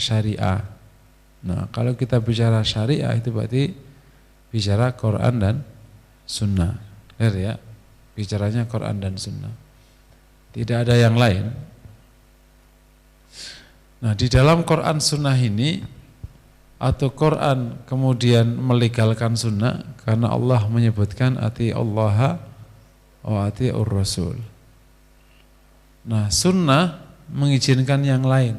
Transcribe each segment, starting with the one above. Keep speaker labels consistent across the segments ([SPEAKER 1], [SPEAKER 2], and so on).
[SPEAKER 1] syariah. Nah, kalau kita bicara syariah itu berarti bicara Quran dan Sunnah. Clear ya? Bicaranya Quran dan Sunnah. Tidak ada yang lain. Nah, di dalam Quran Sunnah ini atau Quran kemudian melegalkan Sunnah karena Allah menyebutkan ati Allah wa atiur Rasul. Nah, Sunnah mengizinkan yang lain.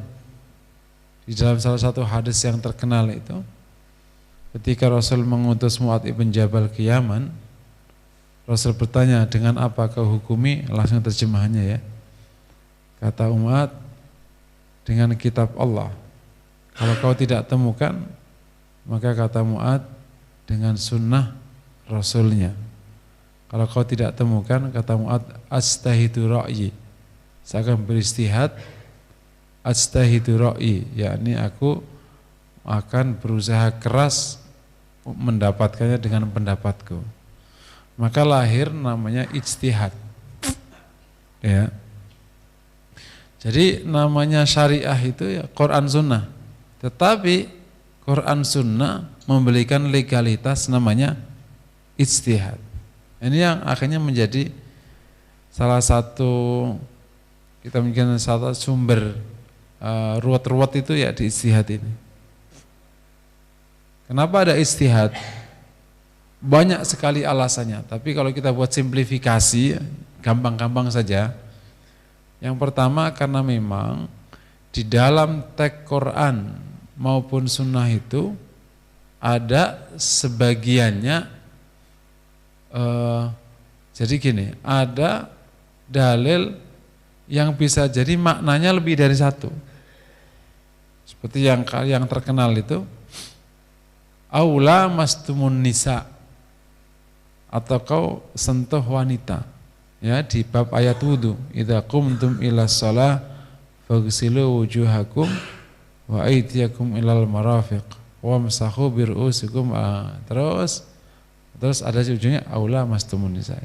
[SPEAKER 1] Di dalam salah satu hadis yang terkenal itu, ketika Rasul mengutus Mu'adz ibn Jabal ke Yaman, Rasul bertanya, dengan apa kau hukumi? Langsung terjemahannya ya. Kata Mu'adz, dengan kitab Allah. Kalau kau tidak temukan, maka kata Mu'adz, dengan sunnah Rasulnya. Kalau kau tidak temukan, kata Mu'adz, astahidu ra'yi. Saya akan beristihad, astahidu ra'yi, yakni aku akan berusaha keras mendapatkannya dengan pendapatku. Maka lahir namanya ijtihad. Ya. Jadi namanya syariah itu ya Quran Sunnah. Tetapi Quran Sunnah memberikan legalitas namanya ijtihad. Ini yang akhirnya menjadi salah satu, kita mungkin salah satu sumber ruwet-ruwet itu ya di ijtihad ini. Kenapa ada ijtihad? Banyak sekali alasannya, tapi kalau kita buat simplifikasi, gampang-gampang saja. Yang pertama karena memang di dalam teks Quran maupun sunnah itu ada sebagiannya, jadi gini, ada dalil yang bisa jadi maknanya lebih dari satu. Seperti yang terkenal itu, aula mastumun nisa, atau kau sentuh wanita, ya, di bab ayat wudu, idza qumtum ila shalah faghsilu wujuhakum wa aydiyakum ilal marafiq wamsahu bi ru'usikum. Terus ada ujungnya aula mastumun nisa.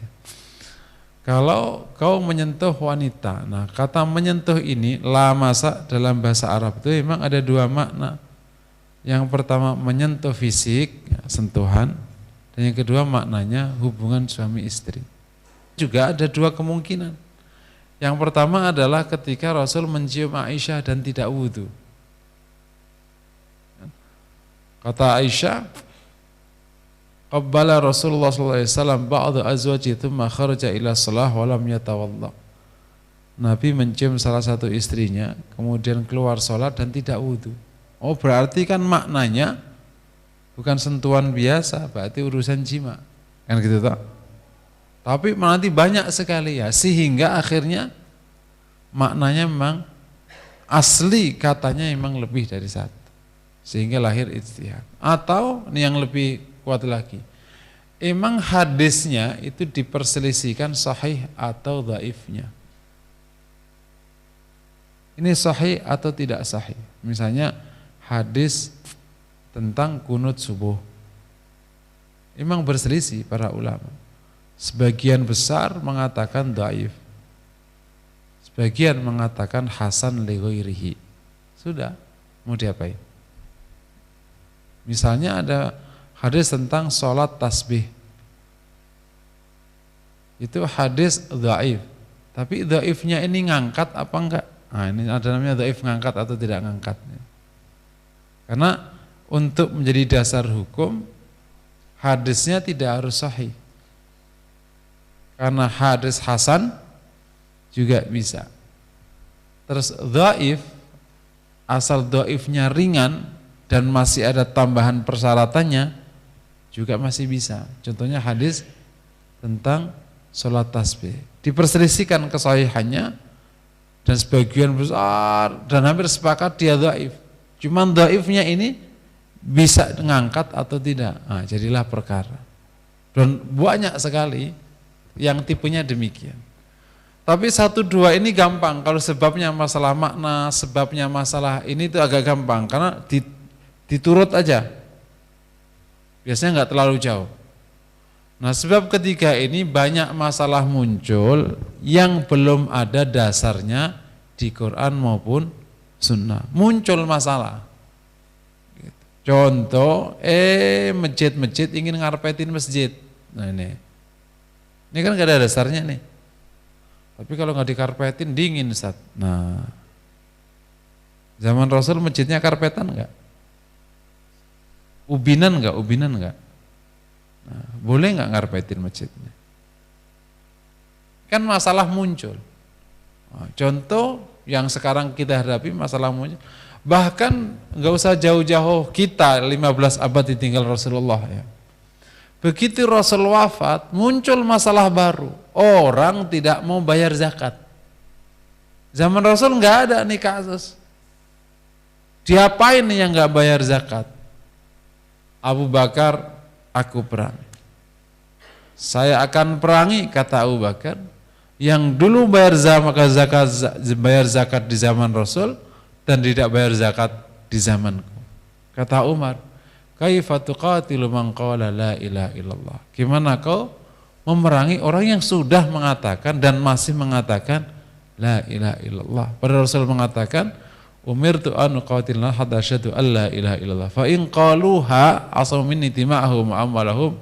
[SPEAKER 1] Kalau kau menyentuh wanita, nah kata menyentuh ini lamasa dalam bahasa Arab itu memang ada dua makna. Yang pertama menyentuh fisik, ya, sentuhan, dan yang kedua maknanya hubungan suami istri. Juga ada dua kemungkinan. Yang pertama adalah ketika Rasul mencium Aisyah dan tidak wudu. Kata Aisyah, qabbala Rasulullah SAW ba'da azwaji thumma kharaja ila shalah wa lam yatawalla. Nabi mencium salah satu istrinya, kemudian keluar sholat dan tidak wudu. Oh, berarti kan maknanya bukan sentuhan biasa, berarti urusan jima. Kan gitu toh? Tapi nanti banyak sekali ya, sehingga akhirnya maknanya memang asli katanya memang lebih dari satu. Sehingga lahir ijtihad. Atau yang lebih kuat lagi, emang hadisnya itu diperselisihkan sahih atau dhaifnya. Ini sahih atau tidak sahih. Misalnya hadis tentang kunut subuh, emang berselisih para ulama. Sebagian besar mengatakan dhaif, sebagian mengatakan hasan li ghairihi. Sudah, mau diapain? Misalnya ada hadis tentang sholat tasbih, itu hadis dhaif, tapi dhaifnya ini ngangkat apa enggak? Nah, ini ada namanya dhaif ngangkat atau tidak ngangkat. Karena untuk menjadi dasar hukum, hadisnya tidak harus sahih. Karena hadis hasan juga bisa. Terus dhaif, asal dhaifnya ringan dan masih ada tambahan persyaratannya, juga masih bisa. Contohnya hadis tentang sholat tasbih. Diperselisihkan kesahihannya dan sebagian besar dan hampir sepakat dia dhaif. Cuman dhaifnya ini bisa ngangkat atau tidak. Nah, jadilah perkara. Dan banyak sekali yang tipenya demikian. Tapi satu dua ini gampang. Kalau sebabnya masalah makna, sebabnya masalah ini itu agak gampang. Karena diturut aja. Biasanya nggak terlalu jauh. Nah, sebab ketiga ini banyak masalah muncul yang belum ada dasarnya di Quran maupun sunnah, muncul masalah. Gitu. Contoh, masjid-masjid ingin ngarpetin masjid. Nah ini kan gak ada dasarnya nih. Tapi kalau nggak dikarpetin dingin Ustaz. Nah, zaman Rasul masjidnya karpetan nggak? Ubinan nggak? Nah, boleh nggak ngarpetin masjidnya? Kan masalah muncul. Nah, contoh yang sekarang kita hadapi masalah muncul. Bahkan nggak usah jauh-jauh, kita 15 abad ditinggal Rasulullah ya. Begitu Rasul wafat, muncul masalah baru. Orang tidak mau bayar zakat. Zaman Rasul nggak ada nih kasus. Diapain nih yang nggak bayar zakat? Abu Bakar, aku perangi. Saya akan perangi, kata Abu Bakar. Yang dulu bayar zakat di zaman Rasul dan tidak bayar zakat di zamanku. Kata Umar, kaifa tuqatilu man qala la ilaha illallah. Gimana kau memerangi orang yang sudah mengatakan dan masih mengatakan la ilaha illallah. Padahal Rasul mengatakan umirtu an uqatilna hatta asyhadu an la ilaha illallah fa in qaluha asamu minni tima'ahum wa amwalahum.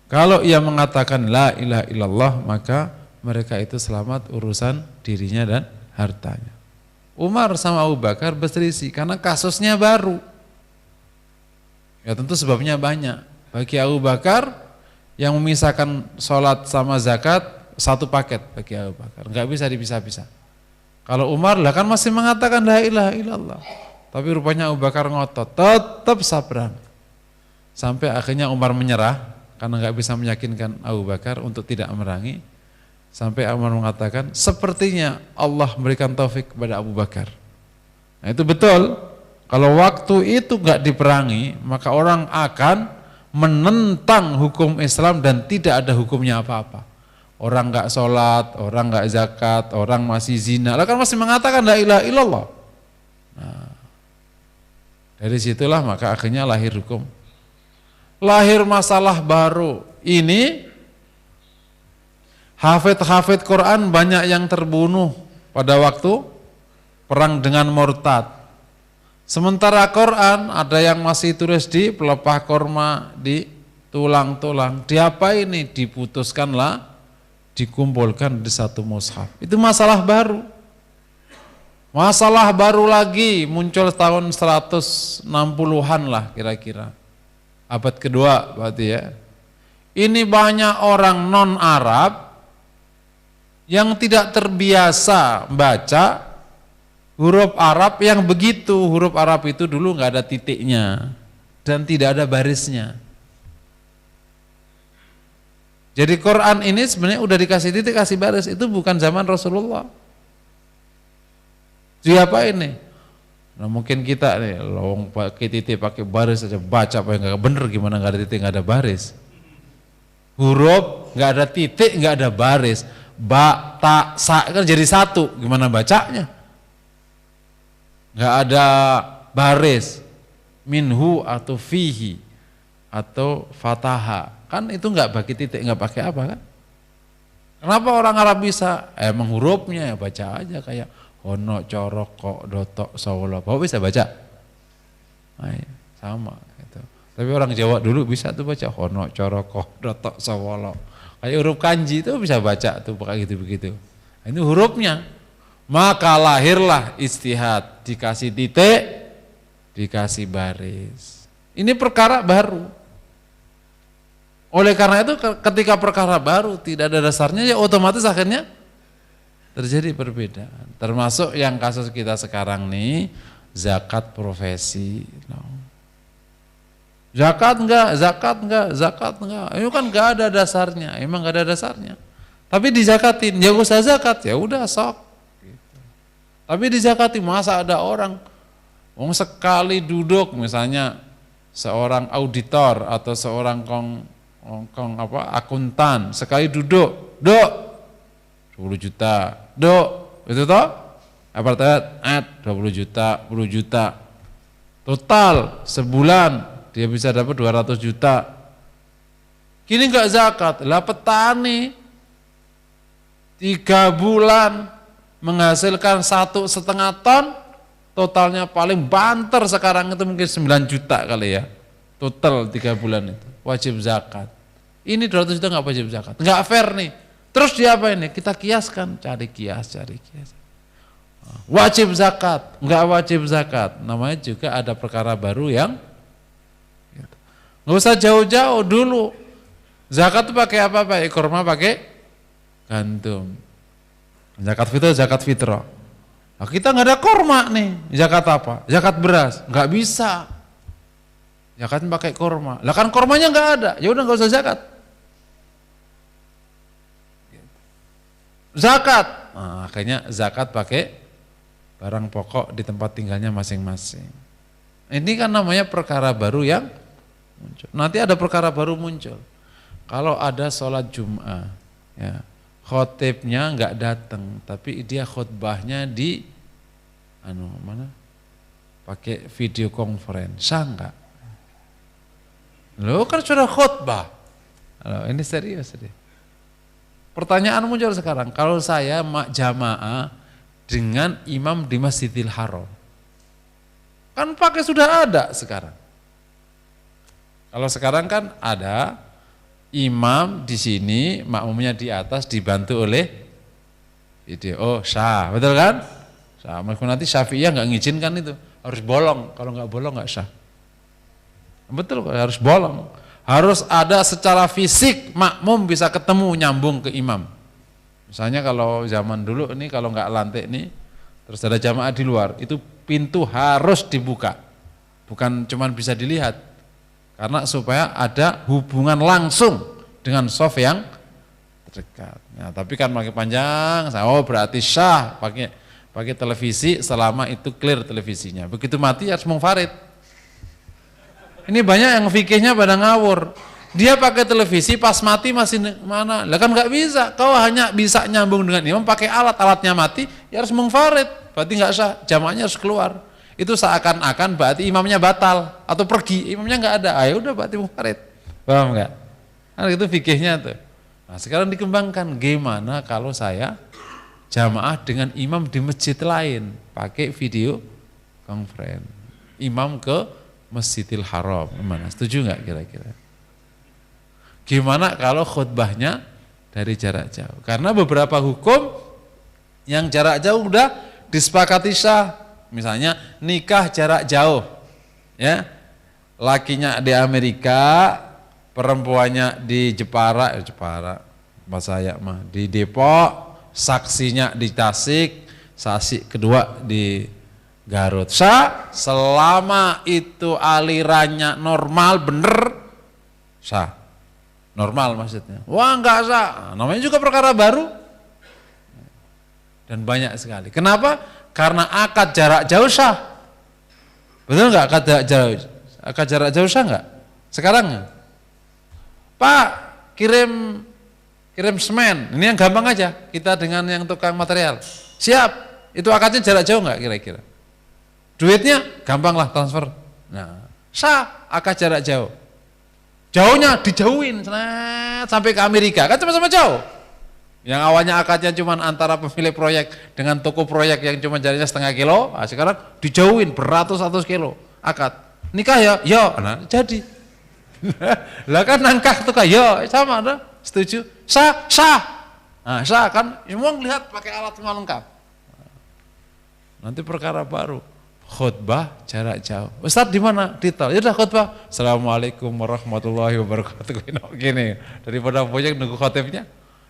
[SPEAKER 1] Kalau ia mengatakan la ilaha illallah maka mereka itu selamat urusan dirinya dan hartanya. Umar sama Abu Bakar berselisih karena kasusnya baru. Ya tentu sebabnya banyak. Bagi Abu Bakar yang memisahkan sholat sama zakat satu paket bagi Abu Bakar, nggak bisa dipisah-pisah. Kalau Umar lah kan masih mengatakan la ilaha illallah, tapi rupanya Abu Bakar ngotot, tetap sabran. Sampai akhirnya Umar menyerah karena nggak bisa meyakinkan Abu Bakar untuk tidak memerangi. Sampai Umar mengatakan sepertinya Allah memberikan taufik kepada Abu Bakar. Nah itu betul. Kalau waktu itu nggak diperangi, maka orang akan menentang hukum Islam dan tidak ada hukumnya apa-apa. Orang nggak sholat, orang nggak zakat, orang masih zina, lah kan masih mengatakan la ilaha illallah. Nah, dari situlah maka akhirnya lahir hukum. Lahir masalah baru. Ini hafid Quran banyak yang terbunuh pada waktu perang dengan murtad. Sementara Quran ada yang masih tulis di pelepah korma, di tulang-tulang. Diapa ini? Diputuskanlah, dikumpulkan di satu mushaf. Itu masalah baru. Masalah baru lagi muncul tahun 160-an lah kira-kira. Abad kedua berarti ya. Ini banyak orang non-Arab yang tidak terbiasa baca huruf Arab yang begitu. Huruf Arab itu dulu nggak ada titiknya dan tidak ada barisnya. Jadi Quran ini sebenarnya udah dikasih titik, kasih baris, itu bukan zaman Rasulullah. Siapa ini? Nah mungkin kita nih, lowong pakai titik, pakai baris aja baca apa yang nggak bener, gimana nggak ada titik, nggak ada baris. Huruf nggak ada titik, nggak ada baris. Ba, ta, sa kan jadi satu, gimana bacanya? Nggak ada baris, minhu atau fihi atau fataha, kan itu nggak pakai titik, nggak pakai apa kan? Kenapa orang Arab bisa? Emang hurufnya ya baca aja kayak hono, corok, kok, dotok, sawolo. Bapak bisa baca? Nah, ya, sama gitu. Tapi orang Jawa dulu bisa tuh baca hono, corok, kok, dotok, sawolo. Kayak huruf kanji itu bisa baca tuh pakai gitu begitu. Nah, ini hurufnya. Maka lahirlah istihad, dikasih titik, dikasih baris. Ini perkara baru. Oleh karena itu ketika perkara baru tidak ada dasarnya, ya otomatis akhirnya terjadi perbedaan. Termasuk yang kasus kita sekarang nih, zakat profesi. Zakat enggak, zakat enggak, zakat enggak. Itu kan enggak ada dasarnya, emang enggak ada dasarnya. Tapi dizakatin, ya usah zakat, ya udah sok. Tapi dizakati, masa ada orang sekali duduk misalnya seorang auditor atau seorang akuntan sekali duduk, 20 juta, itu toh apartemen 20 juta, 10 juta. Total sebulan dia bisa dapat 200 juta. Kini enggak zakat, lah petani 3 bulan menghasilkan 1,5 ton, totalnya paling banter sekarang itu mungkin 9 juta kali ya, total 3 bulan itu wajib zakat. Ini 200 juta nggak wajib zakat, nggak fair nih. Terus dia apa ini? Kita kiaskan, cari kias. Wajib zakat, nggak wajib zakat, namanya juga ada perkara baru yang nggak usah jauh-jauh dulu. Zakat itu pakai apa Pak? Kurma pakai gandum. Zakat fitrah. Nah, kita nggak ada kurma nih, zakat apa? Zakat beras, nggak bisa. Zakat pakai kurma. Lah kan kurmanya nggak ada, ya udah nggak usah zakat. Zakat, nah, akhirnya zakat pakai barang pokok di tempat tinggalnya masing-masing. Ini kan namanya perkara baru yang muncul. Nanti ada perkara baru muncul. Kalau ada sholat Jum'ah, ya, khotibnya nggak datang, tapi dia khutbahnya di pakai video conference, sah nggak? Lo kan sudah khutbah. Ini serius deh. Pertanyaan muncul sekarang, kalau saya jamaah dengan imam di Masjidil Haram, kan pakai sudah ada sekarang. Kalau sekarang kan ada imam di sini, makmumnya di atas dibantu oleh video. Oh sah, betul kan? Sah. Meskipun nanti Syafi'iyah nggak ngizinkan itu, harus bolong. Kalau nggak bolong nggak sah. Betul, harus bolong. Harus ada secara fisik makmum bisa ketemu nyambung ke imam. Misalnya kalau zaman dulu ini kalau nggak lantik nih, terus ada jamaah di luar, itu pintu harus dibuka, bukan cuma bisa dilihat, karena supaya ada hubungan langsung dengan shaf yang terdekat. Nah, tapi kan makin panjang, berarti sah pakai televisi selama itu clear televisinya. Begitu mati harus munfarid. Ini banyak yang fikihnya pada ngawur. Dia pakai televisi pas mati masih mana? Lah kan nggak bisa. Kau hanya bisa nyambung dengan imam pakai alatnya mati, ya harus munfarid. Berarti nggak sah, jamaahnya harus keluar. Itu seakan-akan berarti imamnya batal atau pergi, imamnya nggak ada. Ayo udah berarti munfarid. Paham nggak? Nah, itu fikihnya tuh. Nah, sekarang dikembangkan gimana kalau saya jamaah dengan imam di masjid lain pakai video conference. Imam ke Masjidil Haram, gimana? Setuju nggak kira-kira? Gimana kalau khutbahnya dari jarak jauh? Karena beberapa hukum yang jarak jauh udah disepakati sah. Misalnya nikah jarak jauh, ya, lakinya di Amerika, perempuannya di Jepara, di Depok, saksinya di Tasik, saksi kedua di Garut. Sah selama itu alirannya normal, bener sah. Normal maksudnya. Wah enggak sah, namanya juga perkara baru. Dan banyak sekali. Kenapa? Karena akad jarak jauh sah. Betul enggak akad jarak jauh? Akad jarak jauh sah enggak? Sekarang Pak kirim semen. Ini yang gampang aja. Kita dengan yang tukang material. Siap. Itu akadnya jarak jauh enggak kira-kira? Duitnya gampang lah transfer. Nah, sah akad jarak jauh. Jauhnya dijauhin sampai ke Amerika, kan sama-sama jauh. Yang awalnya akadnya cuma antara pemilik proyek dengan toko proyek yang cuma jaraknya 0,5 kilo, nah sekarang dijauhin beratus-ratus kilo akad. Nikah ya? Ya, nah, jadi. Lah kan nangkah tuh ya sama ada, setuju? Sah. Nah, sah kan semua lihat pakai alat semua lengkap. Nanti perkara baru. Khutbah jarak jauh. Ustaz di mana? Detail. Ya udah khutbah. Assalamualaikum warahmatullahi wabarakatuh. Gini, daripada banyak nunggu khotibnya.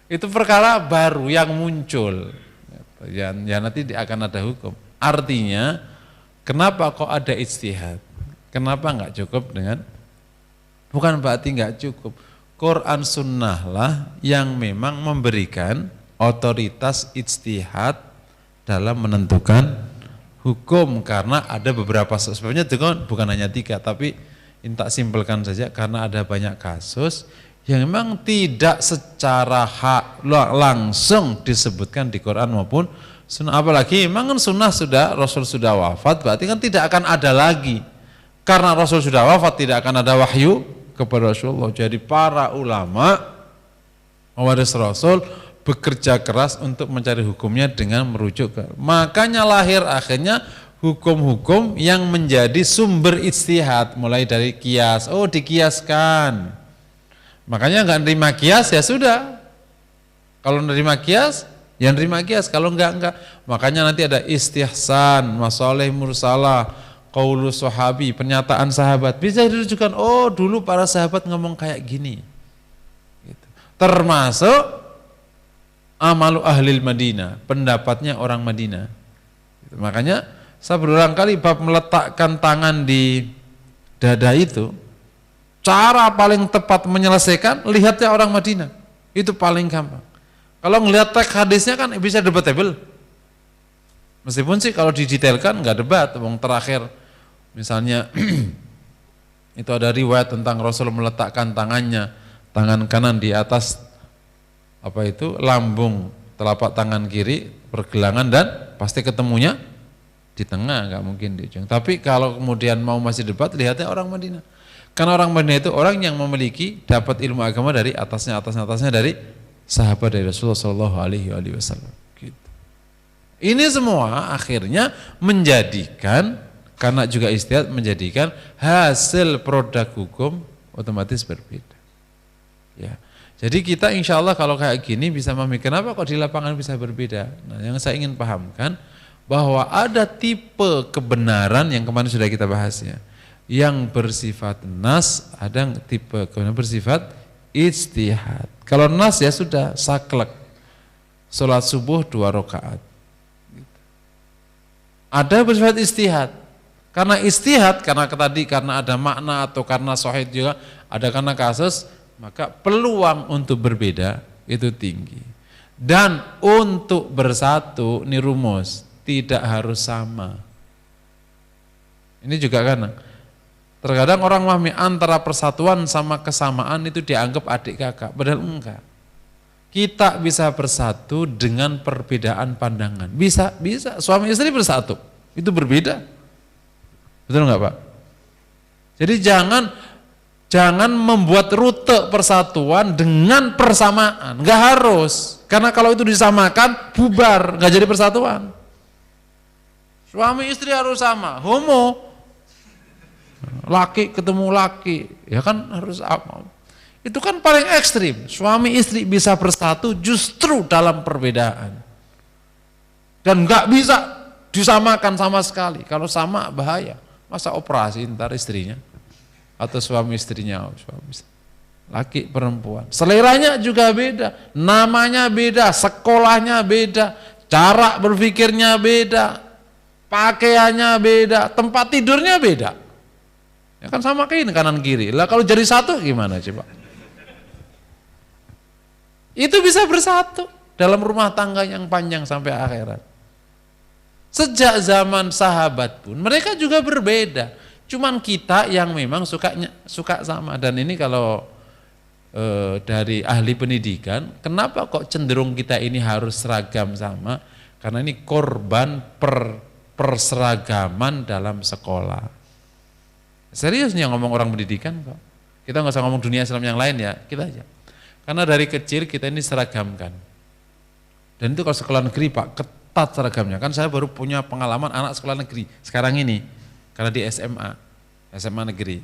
[SPEAKER 1] Itu perkara baru yang muncul. Ya nanti akan ada hukum. Artinya, kenapa kok ada ijtihad? Kenapa enggak cukup dengan? Bukan berarti enggak cukup. Quran sunnah lah yang memang memberikan otoritas ijtihad dalam menentukan hukum, karena ada beberapa sebabnya bukan hanya 3, tapi tak simpelkan saja karena ada banyak kasus yang memang tidak secara langsung disebutkan di Quran maupun sunnah. Apalagi memang kan sunnah Rasul sudah wafat, berarti kan tidak akan ada lagi. Karena Rasul sudah wafat tidak akan ada wahyu kepada Rasulullah. Jadi para ulama mewaris Rasul bekerja keras untuk mencari hukumnya dengan merujuk ke. Makanya lahir akhirnya hukum-hukum yang menjadi sumber ijtihad, mulai dari kias. Oh, dikiaskan. Makanya nggak nerima kias ya sudah. Kalau nerima kias, ya nerima kias. Kalau enggak. Makanya nanti ada istihsan, masalih mursalah, qaulus sahabi, pernyataan sahabat. Bisa dirujukan, oh dulu para sahabat ngomong kayak gini. Gitu. Termasuk amalu ahlil Madinah, pendapatnya orang Madinah. Gitu. Makanya saya berulang kali bab meletakkan tangan di dada itu, cara paling tepat menyelesaikan, lihatnya orang Madinah. Itu paling gampang. Kalau ngelihat teks hadisnya kan bisa debatable. Meskipun sih kalau didetailkan nggak debat. Wong terakhir misalnya itu ada riwayat tentang Rasul meletakkan tangannya, tangan kanan di atas lambung telapak tangan kiri, pergelangan, dan pasti ketemunya di tengah, nggak mungkin di ujung. Tapi kalau kemudian mau masih debat, lihatnya orang Madinah. Karena orang Madinah itu orang yang memiliki dapat ilmu agama dari atasnya dari sahabat dari Rasulullah Shallallahu Alaihi Wasallam. Gitu. Ini semua akhirnya menjadikan, karena juga ijtihad, menjadikan hasil produk hukum otomatis berbeda. Ya. Jadi kita insya Allah kalau kayak gini bisa memahami kenapa kok di lapangan bisa berbeda. Nah, yang saya ingin pahamkan bahwa ada tipe kebenaran yang kemarin sudah kita bahasnya, yang bersifat nas, ada tipe kebenaran bersifat ijtihad. Kalau nas ya sudah saklek, sholat subuh 2 rakaat. Ada bersifat ijtihad. Karena ijtihad, karena ada makna atau karena shahid juga, ada karena kasus, maka peluang untuk berbeda itu tinggi. Dan untuk bersatu, ini rumus, tidak harus sama. Ini juga kan, terkadang orang memahami antara persatuan sama kesamaan itu dianggap adik kakak, padahal enggak. Kita bisa bersatu dengan perbedaan pandangan. Bisa, suami istri bersatu, itu berbeda. Betul enggak Pak? Jadi jangan membuat rute persatuan dengan persamaan, enggak harus. Karena kalau itu disamakan, bubar, enggak jadi persatuan. Suami istri harus sama, homo, laki ketemu laki, ya kan harus sama. Itu kan paling ekstrim. Suami istri bisa bersatu justru dalam perbedaan, dan nggak bisa disamakan sama sekali. Kalau sama bahaya, masa operasi ntar istrinya atau suami istrinya, laki perempuan, seleranya juga beda, namanya beda, sekolahnya beda, cara berpikirnya beda, pakaiannya beda, tempat tidurnya beda. Ya kan sama kayak ini kanan kiri. Lah kalau jadi satu gimana coba? Itu bisa bersatu dalam rumah tangga yang panjang sampai akhirat. Sejak zaman sahabat pun mereka juga berbeda. Cuman kita yang memang suka sama. Dan ini kalau dari ahli pendidikan, kenapa kok cenderung kita ini harus seragam sama? Karena ini korban perseragaman dalam sekolah. Seriusnya ngomong orang pendidikan kok. Kita nggak usah ngomong dunia Islam yang lain ya, kita aja. Karena dari kecil kita ini seragamkan. Dan itu kalau sekolah negeri Pak, ketat seragamnya. Kan saya baru punya pengalaman anak sekolah negeri sekarang ini, karena di SMA negeri.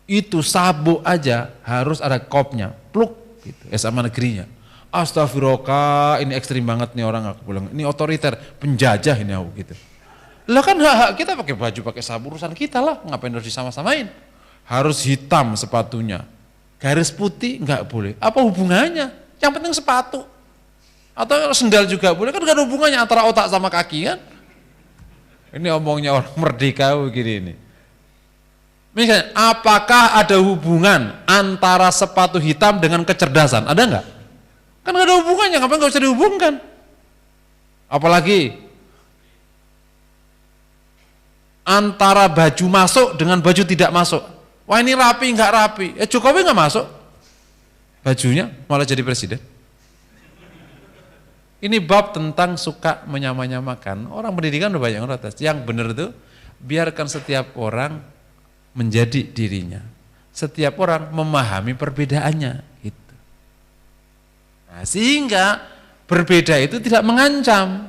[SPEAKER 1] Itu sabuk aja harus ada kopnya, pluk gitu, SMA negerinya. Astagfirullah, ini ekstrim banget nih orang, aku bilang. Ini otoriter, penjajah ini aku gitu. Lah kan hak kita pakai baju, pakai sabuk, urusan kita lah, ngapain harus disama-samain? Harus hitam sepatunya, garis putih nggak boleh. Apa hubungannya? Yang penting sepatu. Atau sendal juga boleh, kan gak ada hubungannya antara otak sama kaki kan? Ini omongnya orang merdeka begini ini. Misalnya, apakah ada hubungan antara sepatu hitam dengan kecerdasan? Ada nggak? Kan gak ada hubungannya, ngapain nggak usah dihubungkan? Apalagi antara baju masuk dengan baju tidak masuk. Wah ini rapi nggak rapi? Jokowi nggak masuk bajunya, malah jadi presiden. Ini bab tentang suka menyamakan. Orang pendidikan udah banyak yang protes. Yang benar itu biarkan setiap orang menjadi dirinya. Setiap orang memahami perbedaannya. Gitu. Nah, sehingga berbeda itu tidak mengancam.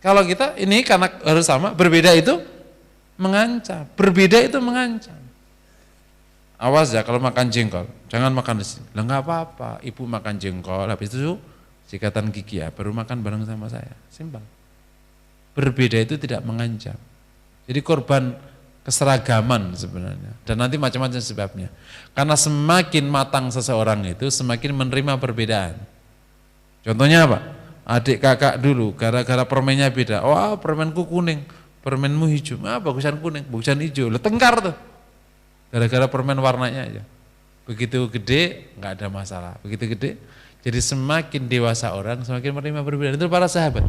[SPEAKER 1] Kalau kita ini karena harus sama, berbeda itu mengancam. Berbeda itu mengancam. Awas ya kalau makan jengkol, jangan makan di sini. Lah nggak apa-apa, ibu makan jengkol, habis itu sikatan gigi ya, baru makan bareng sama saya. Simpel. Berbeda itu tidak mengancam. Jadi korban keseragaman sebenarnya. Dan nanti macam-macam sebabnya. Karena semakin matang seseorang itu, semakin menerima perbedaan. Contohnya apa? Adik kakak dulu, gara-gara permennya beda. Wah, permenku kuning, permenmu hijau. Ah, bagusan kuning, bagusan hijau. Lah tengkar tuh. Gara-gara permen warnanya aja. Begitu gede, nggak ada masalah. Begitu gede, jadi semakin dewasa orang, semakin menerima perbedaan. Itu para sahabat.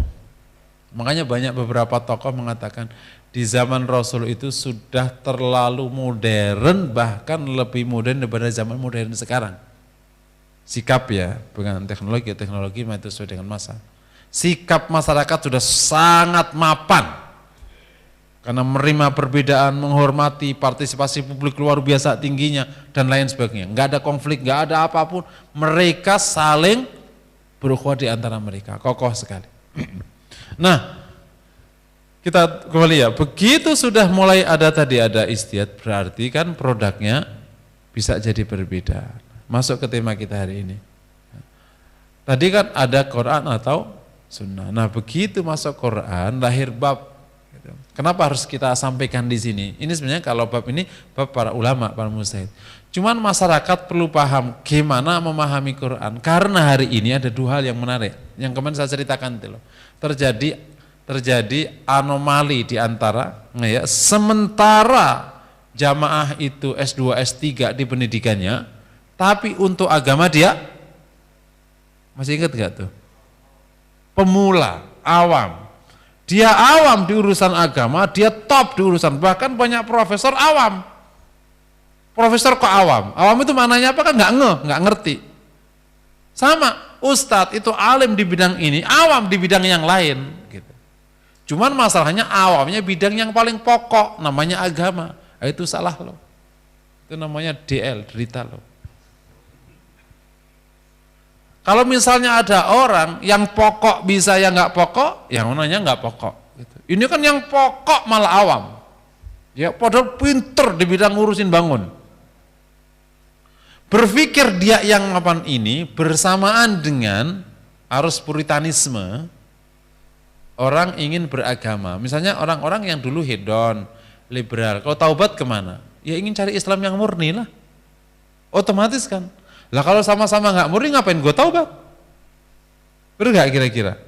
[SPEAKER 1] Makanya banyak beberapa tokoh mengatakan di zaman Rasul itu sudah terlalu modern, bahkan lebih modern daripada zaman modern sekarang. Sikap ya, bukan teknologi itu sesuai dengan masa. Sikap masyarakat sudah sangat mapan karena menerima perbedaan, menghormati, partisipasi publik luar biasa tingginya dan lain sebagainya. Nggak ada konflik, nggak ada apapun. Mereka saling berukhuwah di antara mereka, kokoh sekali. Nah, kita kembali ya, begitu sudah mulai ada istiad, berarti kan produknya bisa jadi berbeda. Masuk ke tema kita hari ini. Tadi kan ada Quran atau Sunnah. Nah, begitu masuk Quran, lahir bab. Kenapa harus kita sampaikan di sini? Ini sebenarnya kalau bab ini bab para ulama, para mujtahid. Cuman masyarakat perlu paham gimana memahami Quran. Karena hari ini ada dua hal yang menarik. Yang kemarin saya ceritakan itu loh. Terjadi anomali di antara ya, sementara jamaah itu S2, S3 di pendidikannya, tapi untuk agama dia masih ingat gak tuh? Pemula, awam. Dia awam di urusan agama, dia top di urusan, bahkan banyak profesor awam. Profesor kok awam? Awam itu maknanya apa kan nggak ngerti. Sama, ustadz itu alim di bidang ini, awam di bidang yang lain. Gitu. Cuman masalahnya awamnya bidang yang paling pokok, namanya agama. Nah, itu salah loh. Itu namanya DL, derita loh. Kalau misalnya ada orang yang pokok bisa yang nggak pokok, yang mananya nggak pokok. Gitu. Ini kan yang pokok malah awam. Ya, padahal pinter di bidang ngurusin bangun. Berpikir dia yang ngapain ini bersamaan dengan arus puritanisme. Orang ingin beragama. Misalnya orang-orang yang dulu hedon, liberal. Kalau taubat kemana? Ya ingin cari Islam yang murni lah. Otomatis kan. Lah kalau sama-sama nggak murni ngapain gue taubat? Bener nggak kira-kira?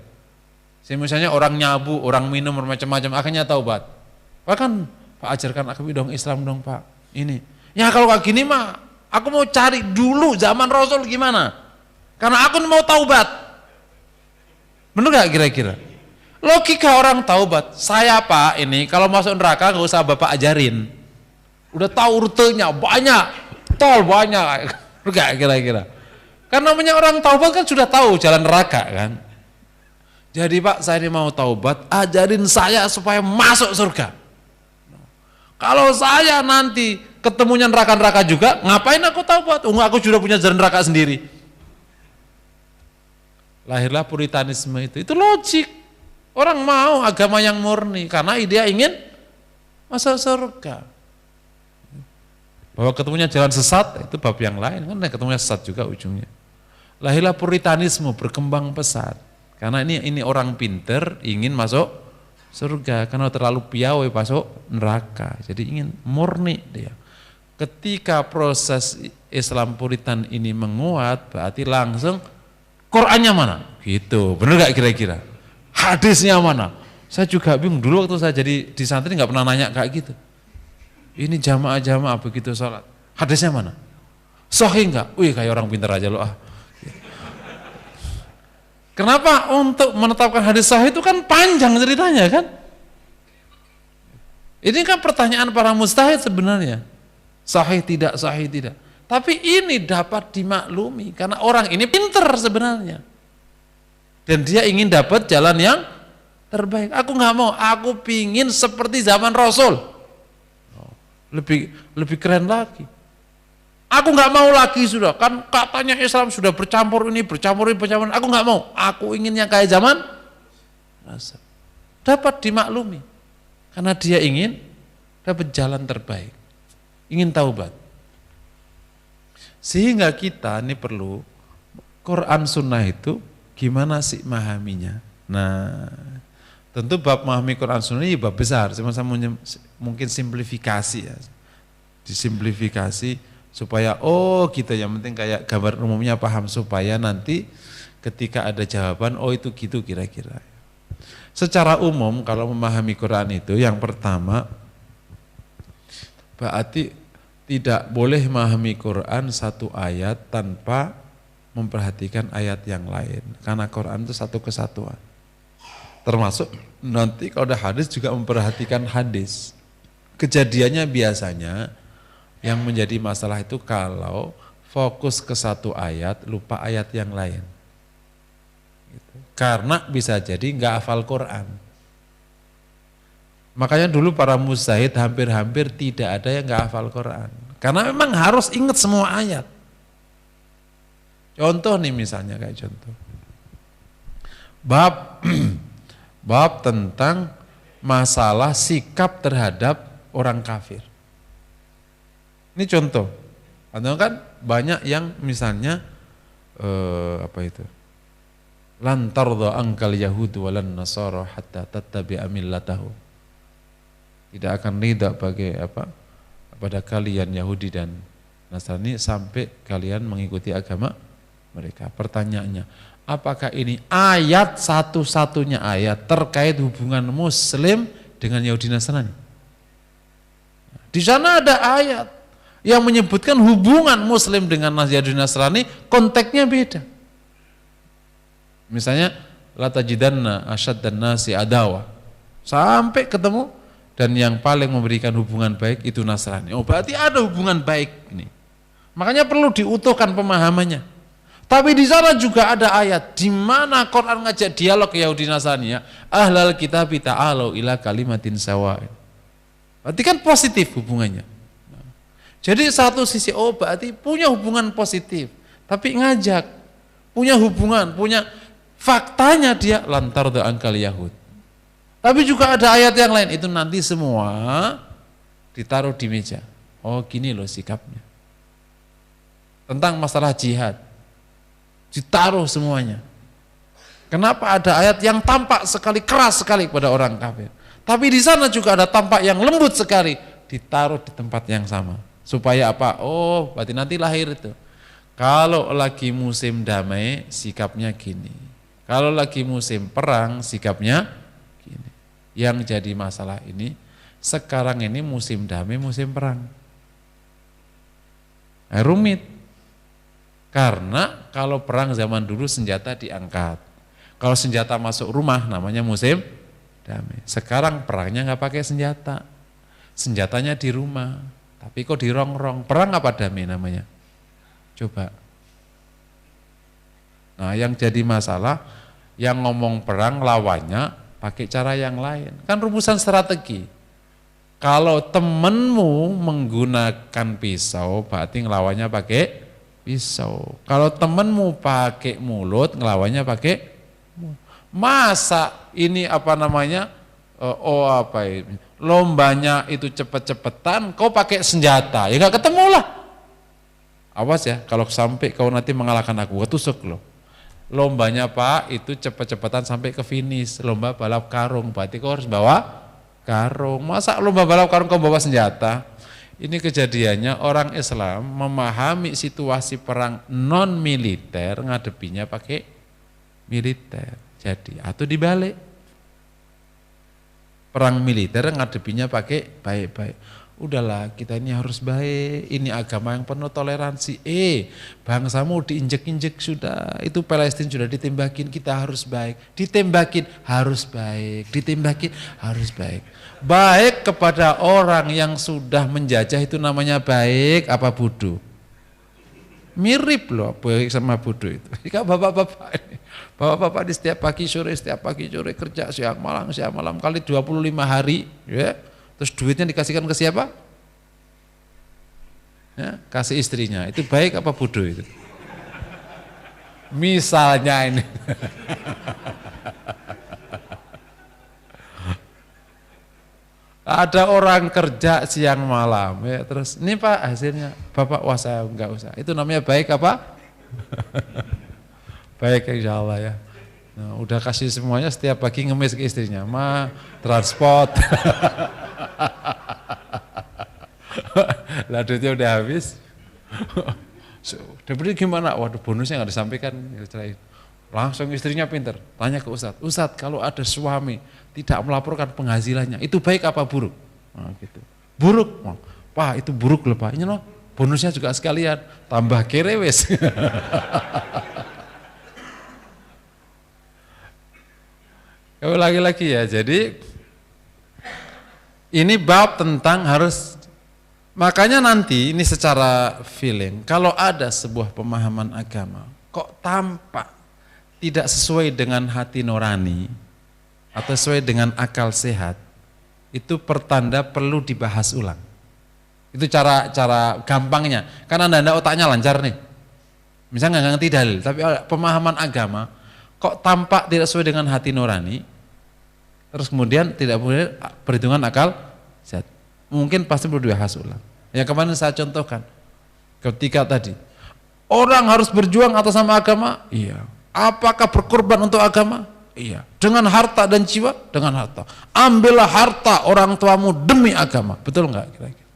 [SPEAKER 1] Misalnya orang nyabu, orang minum, macam-macam, akhirnya taubat. Bahkan Pak ajarkan aku dong Islam dong Pak. Ini. Ya kalau kayak gini mah, aku mau cari dulu zaman Rasul gimana? Karena aku mau taubat. Bener nggak kira-kira? Logika orang taubat. Saya Pak ini kalau masuk neraka nggak usah Bapak ajarin. Udah tahu rutenya banyak, tol banyak. Enggak kira-kira. Karena namanya orang taubat kan sudah tahu jalan neraka kan. Jadi Pak saya ini mau taubat, ajarin saya supaya masuk surga. Kalau saya nanti ketemunya neraka-neraka juga, ngapain aku taubat? Aku sudah punya jalan neraka sendiri. Lahirlah puritanisme itu logik. Orang mau agama yang murni karena dia ingin masuk surga. Bahwa ketemunya jalan sesat itu bab yang lain kan, ketemunya sesat juga ujungnya. Lahirlah puritanisme berkembang pesat karena ini orang pinter ingin masuk surga karena terlalu piawai masuk neraka, jadi ingin murni dia. Ketika proses Islam puritan ini menguat, berarti langsung Qurannya mana? Gitu, bener gak kira-kira? Hadisnya mana? Saya juga bingung dulu waktu saya jadi di santri nggak pernah nanya kayak gitu. Ini jamaah-jamaah begitu sholat, hadisnya mana? Sahih enggak? Wih kayak orang pintar aja lo ah. Kenapa? Untuk menetapkan hadis sahih itu kan panjang ceritanya kan? Ini kan pertanyaan para mujtahid sebenarnya. Sahih tidak, sahih tidak. Tapi ini dapat dimaklumi karena orang ini pintar sebenarnya. Dan dia ingin dapat jalan yang terbaik. Aku nggak mau, aku pingin seperti zaman Rasul. Lebih keren lagi. Aku nggak mau lagi sudah, kan katanya Islam sudah bercampur ini, bercampur ini, bercampur ini. Aku nggak mau, aku ingin yang kayak zaman Rasul. Dapat dimaklumi, karena dia ingin dapat jalan terbaik, ingin taubat. Sehingga kita ini perlu Quran Sunnah itu gimana sih memahaminya. Nah, tentu bab memahami Quran Sunnah ini bab besar, cuma saya mungkin simplifikasi ya, disimplifikasi supaya gitu, yang penting kayak gambar umumnya paham, supaya nanti ketika ada jawaban itu gitu kira-kira. Secara umum kalau memahami Quran itu yang pertama berarti tidak boleh memahami Quran satu ayat tanpa memperhatikan ayat yang lain, karena Quran itu satu kesatuan. Termasuk nanti kalau ada hadis juga memperhatikan hadis. Kejadiannya biasanya yang menjadi masalah itu kalau fokus ke satu ayat lupa ayat yang lain. Karena bisa jadi nggak hafal Quran. Makanya dulu para mujtahid hampir-hampir tidak ada yang nggak hafal Quran. Karena memang harus ingat semua ayat. Contoh nih misalnya kayak contoh. Bab tentang masalah sikap terhadap orang kafir. Ini contoh. Atau kan banyak yang misalnya lan tardha ankal yahudu walan nasara hatta tattabi'a millatahum. Tidak akan ridha pada kalian Yahudi dan Nasrani sampai kalian mengikuti agama mereka. Pertanyaannya, apakah ini ayat satu-satunya ayat terkait hubungan Muslim dengan Yahudi Nasrani? Di sana ada ayat yang menyebutkan hubungan Muslim dengan Yahudi Nasrani, konteksnya beda. Misalnya la tajidanna asyaddan nasi adawa, sampai ketemu dan yang paling memberikan hubungan baik itu Nasrani. Berarti ada hubungan baik ini. Makanya perlu diutuhkan pemahamannya. Tapi di sana juga ada ayat di mana Quran ngajak dialog Yahudi Nasrani, ya. Ahlal kitab ta'alu ila kalimatin sawa'in. Berarti kan positif hubungannya. Jadi satu sisi berarti punya hubungan positif, tapi ngajak, punya hubungan, punya faktanya dia lantar the angkal Yahud. Tapi juga ada ayat yang lain, itu nanti semua ditaruh di meja. Gini loh sikapnya. Tentang masalah jihad, ditaruh semuanya. Kenapa ada ayat yang tampak sekali keras sekali kepada orang kafir, tapi di sana juga ada tampak yang lembut sekali, ditaruh di tempat yang sama. Supaya apa? Berarti nanti lahir itu. Kalau lagi musim damai sikapnya gini. Kalau lagi musim perang sikapnya gini. Yang jadi masalah ini sekarang ini musim damai, musim perang. Rumit. Karena kalau perang zaman dulu senjata diangkat. Kalau senjata masuk rumah namanya musim damai. Sekarang perangnya nggak pakai senjata. Senjatanya di rumah. Tapi kok dirongrong, perang apa damai namanya? Coba. Nah yang jadi masalah, yang ngomong perang lawannya pakai cara yang lain. Kan rumusan strategi. Kalau temenmu menggunakan pisau, berarti ngelawannya pakai pisau. Kalau temenmu pakai mulut, ngelawannya pakai mulut. Masa ini lombanya itu cepet-cepetan, kau pakai senjata, ya nggak ketemu lah. Awas ya, kalau sampai kau nanti mengalahkan aku, kau tusuk loh. Lombanya Pak itu cepet-cepetan sampai ke finish, lomba balap karung, berarti kau harus bawa karung. Masa lomba balap karung kau bawa senjata? Ini kejadiannya orang Islam memahami situasi perang non militer, ngadepinya pakai militer. Jadi atau dibalik. Perang militer ngadepinya pakai baik-baik. Udahlah, kita ini harus baik. Ini agama yang penuh toleransi. Bangsamu diinjek-injek sudah. Itu Palestina sudah ditembakin, kita harus baik. Ditembakin harus baik. Ditembakin harus baik. Baik kepada orang yang sudah menjajah itu namanya baik apa bodoh? Mirip loh baik sama bodoh itu. Jika bapak-bapak ini, bapak-bapak di setiap pagi sore kerja siang malam kali 25 hari, ya. Terus duitnya dikasihkan ke siapa? ya, kasih istrinya, itu baik apa bodoh itu? Misalnya ini. Ada orang kerja siang malam, ya, terus ini Pak hasilnya, Bapak wah saya enggak usah. Itu namanya baik apa? Baik insya Allah ya. Nah, udah kasih semuanya setiap pagi ngemis ke istrinya, transport. Lah duitnya udah habis. Dapetnya gimana? Waduh bonusnya nggak disampaikan. Langsung istrinya pinter, tanya ke Ustadz, Ustadz kalau ada suami tidak melaporkan penghasilannya, itu baik apa buruk? Nah, gitu. Buruk, oh, Pak itu buruk loh Pak, ini loh bonusnya juga sekalian, tambah kerewes. Lagi-lagi ya, jadi ini bab tentang harus. Makanya nanti ini secara feeling, kalau ada sebuah pemahaman agama, kok tampak tidak sesuai dengan hati nurani atau sesuai dengan akal sehat, itu pertanda perlu dibahas ulang. Itu cara gampangnya, karena anda otaknya lancar nih, misalnya nggak ngerti dalil, tapi pemahaman agama, kok tampak tidak sesuai dengan hati nurani, terus kemudian tidak boleh perhitungan akal sehat. Mungkin pasti perlu dibahas ulang. Yang kemarin saya contohkan, ketika tadi orang harus berjuang atas nama agama, iya. Apakah berkorban untuk agama? Iya. Dengan harta dan jiwa? Dengan harta. Ambillah harta orang tuamu demi agama. Betul nggak kira-kira?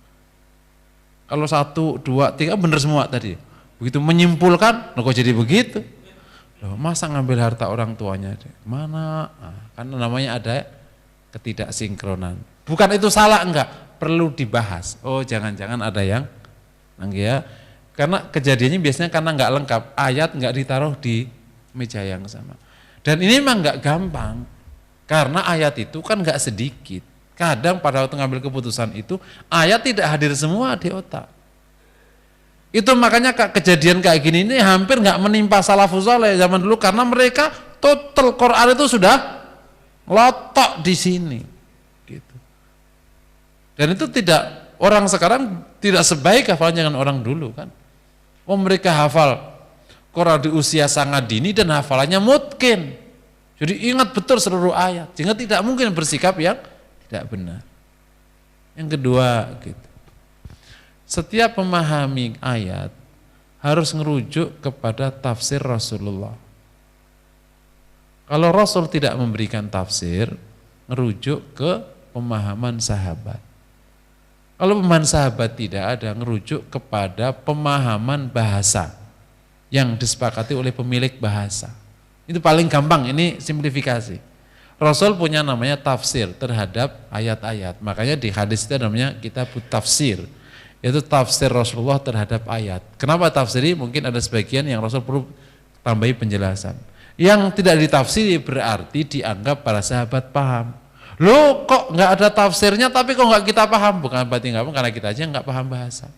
[SPEAKER 1] Kalau 1, 2, 3 benar semua tadi. Begitu menyimpulkan, kok jadi begitu? Loh, masa ngambil harta orang tuanya? Mana? Nah, kan namanya ada ketidaksinkronan. Bukan itu salah enggak? Perlu dibahas. Oh jangan-jangan ada yang ya, karena kejadiannya biasanya karena nggak lengkap, ayat nggak ditaruh di meja yang sama. Dan ini memang nggak gampang, karena ayat itu kan nggak sedikit. Kadang pada waktu ngambil keputusan itu ayat tidak hadir semua di otak. Itu makanya kejadian kayak gini ini hampir nggak menimpa salafus saleh zaman dulu, karena mereka total Quran itu sudah lotok di sini. Dan itu tidak, orang sekarang tidak sebaik hafalannya dengan orang dulu kan. Oh mereka hafal Quran di usia sangat dini dan hafalannya mungkin. Jadi ingat betul seluruh ayat, sehingga tidak mungkin bersikap yang tidak benar. Yang kedua gitu, setiap memahami ayat harus merujuk kepada tafsir Rasulullah. Kalau Rasul tidak memberikan tafsir, merujuk ke pemahaman sahabat. Kalau pemahaman sahabat tidak ada, ngerujuk kepada pemahaman bahasa yang disepakati oleh pemilik bahasa. Itu paling gampang, ini simplifikasi. Rasul punya namanya tafsir terhadap ayat-ayat. Makanya di hadis itu namanya kitab tafsir. Yaitu tafsir Rasulullah terhadap ayat. Kenapa tafsiri? Mungkin ada sebagian yang Rasul perlu tambahi penjelasan. Yang tidak ditafsiri berarti dianggap para sahabat paham. Loh kok nggak ada tafsirnya tapi kok nggak kita paham? Bukan berarti nggak paham, karena kita aja nggak paham bahasa.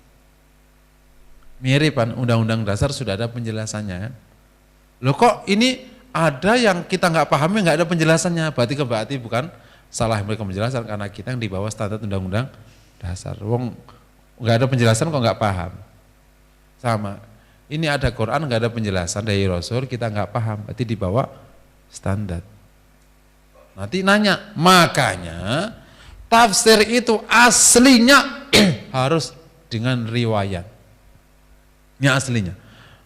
[SPEAKER 1] Mirip kan, undang-undang dasar sudah ada penjelasannya kan. Loh kok ini ada yang kita nggak pahami, nggak ada penjelasannya? Berarti bukan salah mereka penjelasan, karena kita yang di bawah standar undang-undang dasar. Wong nggak ada penjelasan kok nggak paham. Sama. Ini ada Quran nggak ada penjelasan dari Rasul, kita nggak paham, berarti di bawah standar. Nanti nanya, makanya tafsir itu aslinya harus dengan riwayat. Ini aslinya.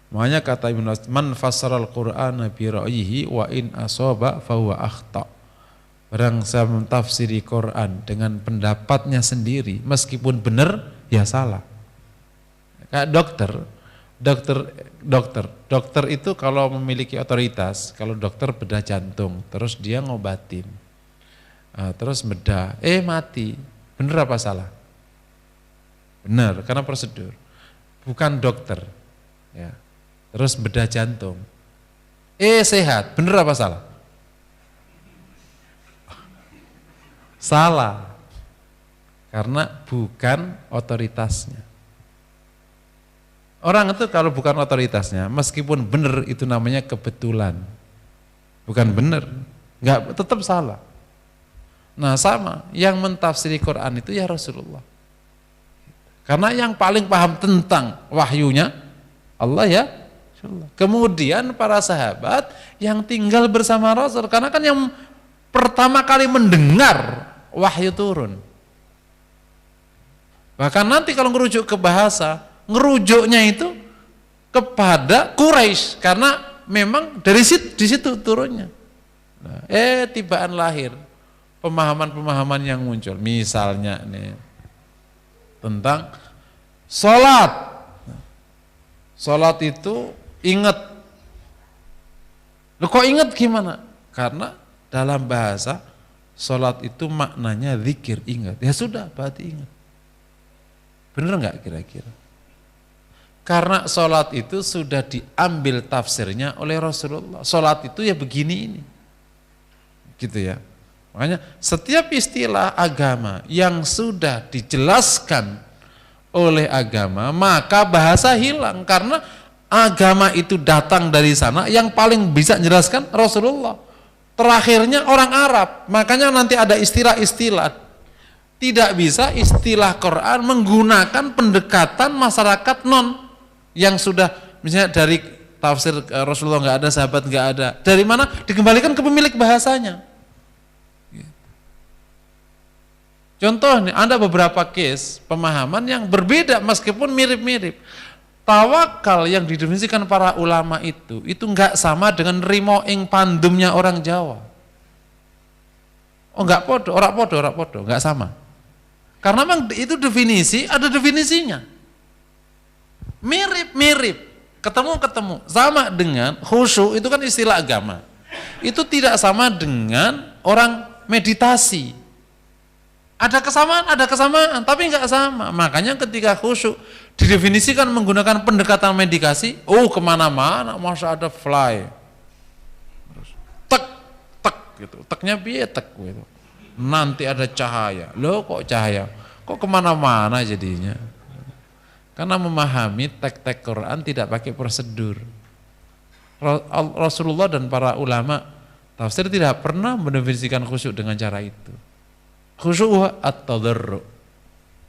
[SPEAKER 1] Makanya kata Ibnu Man fassara al-Qur'ana bi ra'yihi wa in asaba fa huwa akhta. Barang saya mentafsiri Quran dengan pendapatnya sendiri, meskipun benar ya salah. Kayak dokter itu kalau memiliki otoritas, kalau dokter bedah jantung, terus dia ngobatin, terus bedah, mati, bener apa salah? Bener, karena prosedur, bukan dokter, ya. Terus bedah jantung, sehat, bener apa salah? Salah, karena bukan otoritasnya. Orang itu kalau bukan otoritasnya, meskipun benar itu namanya kebetulan, bukan benar, nggak, tetap salah. Nah sama, yang mentafsiri Quran itu ya Rasulullah. Karena yang paling paham tentang wahyunya Allah ya. Kemudian para sahabat yang tinggal bersama Rasul, karena kan yang pertama kali mendengar wahyu turun. Bahkan nanti kalau ngerujuk ke bahasa, ngerujuknya itu kepada Quraisy karena memang di situ turunnya. Nah, tibaan lahir pemahaman-pemahaman yang muncul. Misalnya nih tentang sholat. Sholat itu ingat. Loh kok ingat gimana? Karena dalam bahasa sholat itu maknanya zikir, ingat. Ya sudah, berarti ingat. Bener nggak kira-kira? Karena sholat itu sudah diambil tafsirnya oleh Rasulullah. Sholat itu ya begini ini. Gitu ya. Makanya setiap istilah agama yang sudah dijelaskan oleh agama, maka bahasa hilang. Karena agama itu datang dari sana, yang paling bisa menjelaskan Rasulullah. Terakhirnya orang Arab. Makanya nanti ada istilah-istilah. Tidak bisa istilah Quran menggunakan pendekatan masyarakat non yang sudah misalnya dari tafsir Rasulullah nggak ada, sahabat nggak ada. Dari mana? Dikembalikan ke pemilik bahasanya. Contoh nih, ada beberapa case pemahaman yang berbeda meskipun mirip-mirip. Tawakal yang didefinisikan para ulama itu nggak sama dengan rimo ing pandumnya orang Jawa. Oh nggak podo, ora podo, nggak sama. Karena memang itu definisi, ada definisinya. Mirip-mirip, ketemu-ketemu. Sama dengan khusyuk, itu kan istilah agama. Itu tidak sama dengan orang meditasi. Ada kesamaan, tapi nggak sama. Makanya ketika khusyuk didefinisikan menggunakan pendekatan meditasi, kemana-mana, masa ada fly, tek gitu, teknya piye tek gitu. Nanti ada cahaya, loh kok cahaya, kok kemana-mana jadinya. Karena memahami tek-tek Quran tidak pakai prosedur. Rasulullah dan para ulama tafsir tidak pernah mendefinisikan khusyuk dengan cara itu. Khusyuk at-tadarru,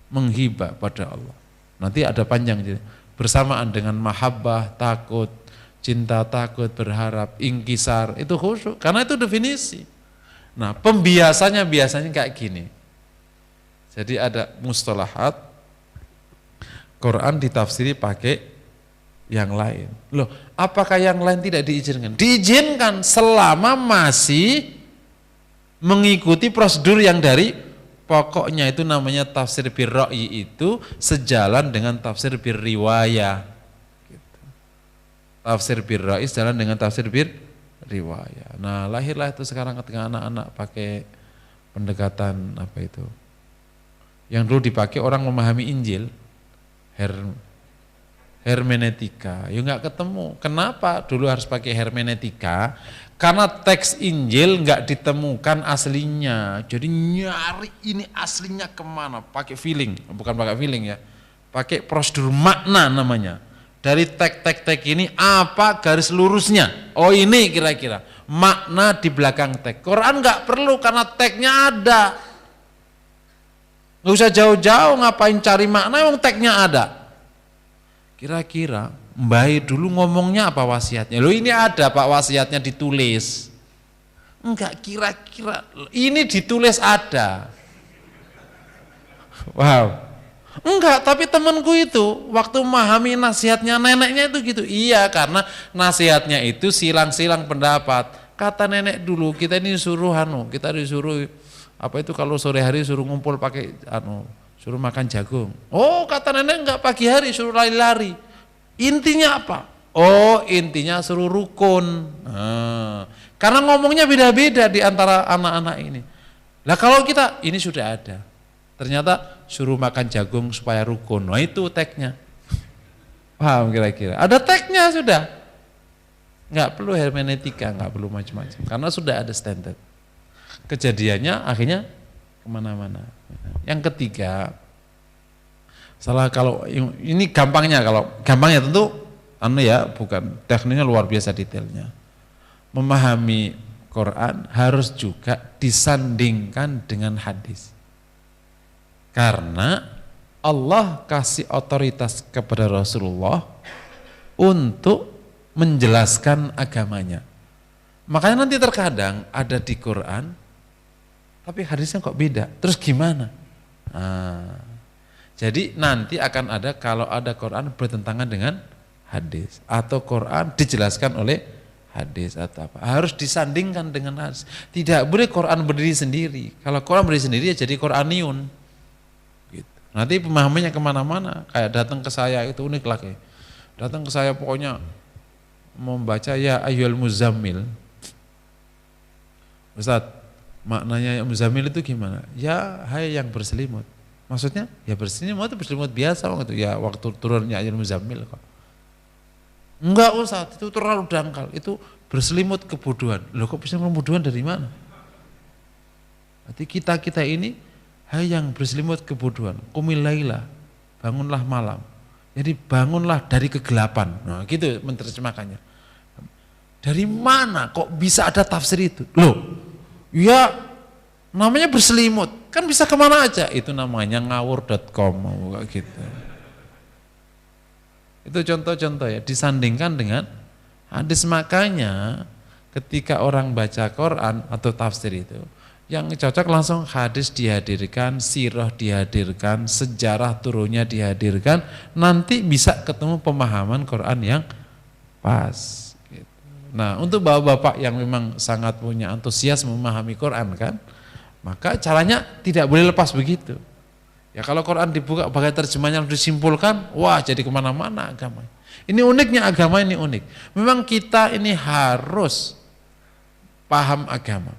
[SPEAKER 1] menghibah pada Allah. Nanti ada panjang bersamaan dengan mahabbah, takut, cinta, takut, berharap, ingkisar, itu khusyuk. Karena itu definisi. Nah, pembiasanya biasanya kayak gini. Jadi ada mustalahat, Quran ditafsiri pakai yang lain. Loh, apakah yang lain tidak diizinkan? Diizinkan selama masih mengikuti prosedur yang dari pokoknya itu namanya tafsir birra'yi, itu sejalan dengan tafsir birriwayah. Gitu. Tafsir birra'yi sejalan dengan tafsir birriwayah. Nah, lahirlah itu sekarang ketika anak-anak pakai pendekatan apa itu? Yang dulu dipakai orang memahami Injil, hermeneutika. Ya nggak ketemu. Kenapa dulu harus pakai hermeneutika? Karena teks Injil nggak ditemukan aslinya, jadi nyari ini aslinya kemana? Pakai feeling, bukan pakai feeling ya, pakai prosedur makna namanya. Dari teks ini apa garis lurusnya? Oh ini kira-kira makna di belakang teks. Quran nggak perlu karena teksnya ada. Nggak usah jauh-jauh ngapain cari makna, emang teksnya ada. Kira-kira Mbak dulu ngomongnya apa wasiatnya? Loh ini ada Pak wasiatnya ditulis. Enggak, kira-kira ini ditulis ada. Wow. Enggak, tapi temanku itu waktu memahami nasihatnya neneknya itu gitu. Iya, karena nasihatnya itu silang-silang pendapat. Kata nenek dulu, kita ini kita disuruh apa itu kalau sore hari suruh ngumpul pakai suruh makan jagung. Oh, kata nenek enggak, pagi hari suruh lari-lari. Intinya apa? Oh, intinya suruh rukun. Karena ngomongnya beda-beda di antara anak-anak ini. Lah kalau kita ini sudah ada. Ternyata suruh makan jagung supaya rukun. Nah itu teksnya. Paham kira-kira? Ada teksnya sudah. Nggak perlu hermeneutika, nggak perlu macam-macam. Karena sudah ada standar. Kejadiannya akhirnya kemana-mana. Yang ketiga, kalau ini gampangnya tentu bukan teknisnya luar biasa detailnya. Memahami Quran harus juga disandingkan dengan hadis. Karena Allah kasih otoritas kepada Rasulullah untuk menjelaskan agamanya. Makanya nanti terkadang ada di Quran, tapi hadisnya kok beda. Terus gimana? Jadi nanti akan ada kalau ada Quran bertentangan dengan hadis atau Quran dijelaskan oleh hadis atau apa, harus disandingkan dengan hadis. Tidak boleh Quran berdiri sendiri. Kalau Quran berdiri sendiri ya jadi Quraniun. Gitu. Nanti pemahamannya kemana-mana. Kayak datang ke saya itu unik lagi. Datang ke saya pokoknya membaca ya ayyuhal muzammil. Ustaz, maknanya muzammil itu gimana? Ya hai yang berselimut. Maksudnya ya berselimut itu berselimut biasa waktu ya waktu turunnya ayyuhal muzammil kok. Enggak usah, itu terlalu dangkal, itu berselimut kebodohan. Loh kok bisa kebodohan dari mana? Berarti kita ini hai yang berselimut kebodohan. Qumil laila, bangunlah malam. Jadi bangunlah dari kegelapan. Nah gitu menerjemahkannya. Dari mana kok bisa ada tafsir itu? Loh, ya namanya berselimut, kan bisa kemana aja. Itu namanya ngawur.com gitu. Itu contoh-contoh ya, disandingkan dengan hadis. Makanya ketika orang baca Quran atau tafsir itu, yang cocok langsung hadis dihadirkan, sirah dihadirkan, sejarah turunnya dihadirkan, nanti bisa ketemu pemahaman Quran yang pas. Gitu. Nah untuk bapak-bapak yang memang sangat punya antusias memahami Quran kan, maka caranya tidak boleh lepas begitu. Ya kalau Quran dibuka bagai terjemahnya disimpulkan, wah jadi kemana-mana agama. Ini uniknya agama ini unik. Memang kita ini harus paham agama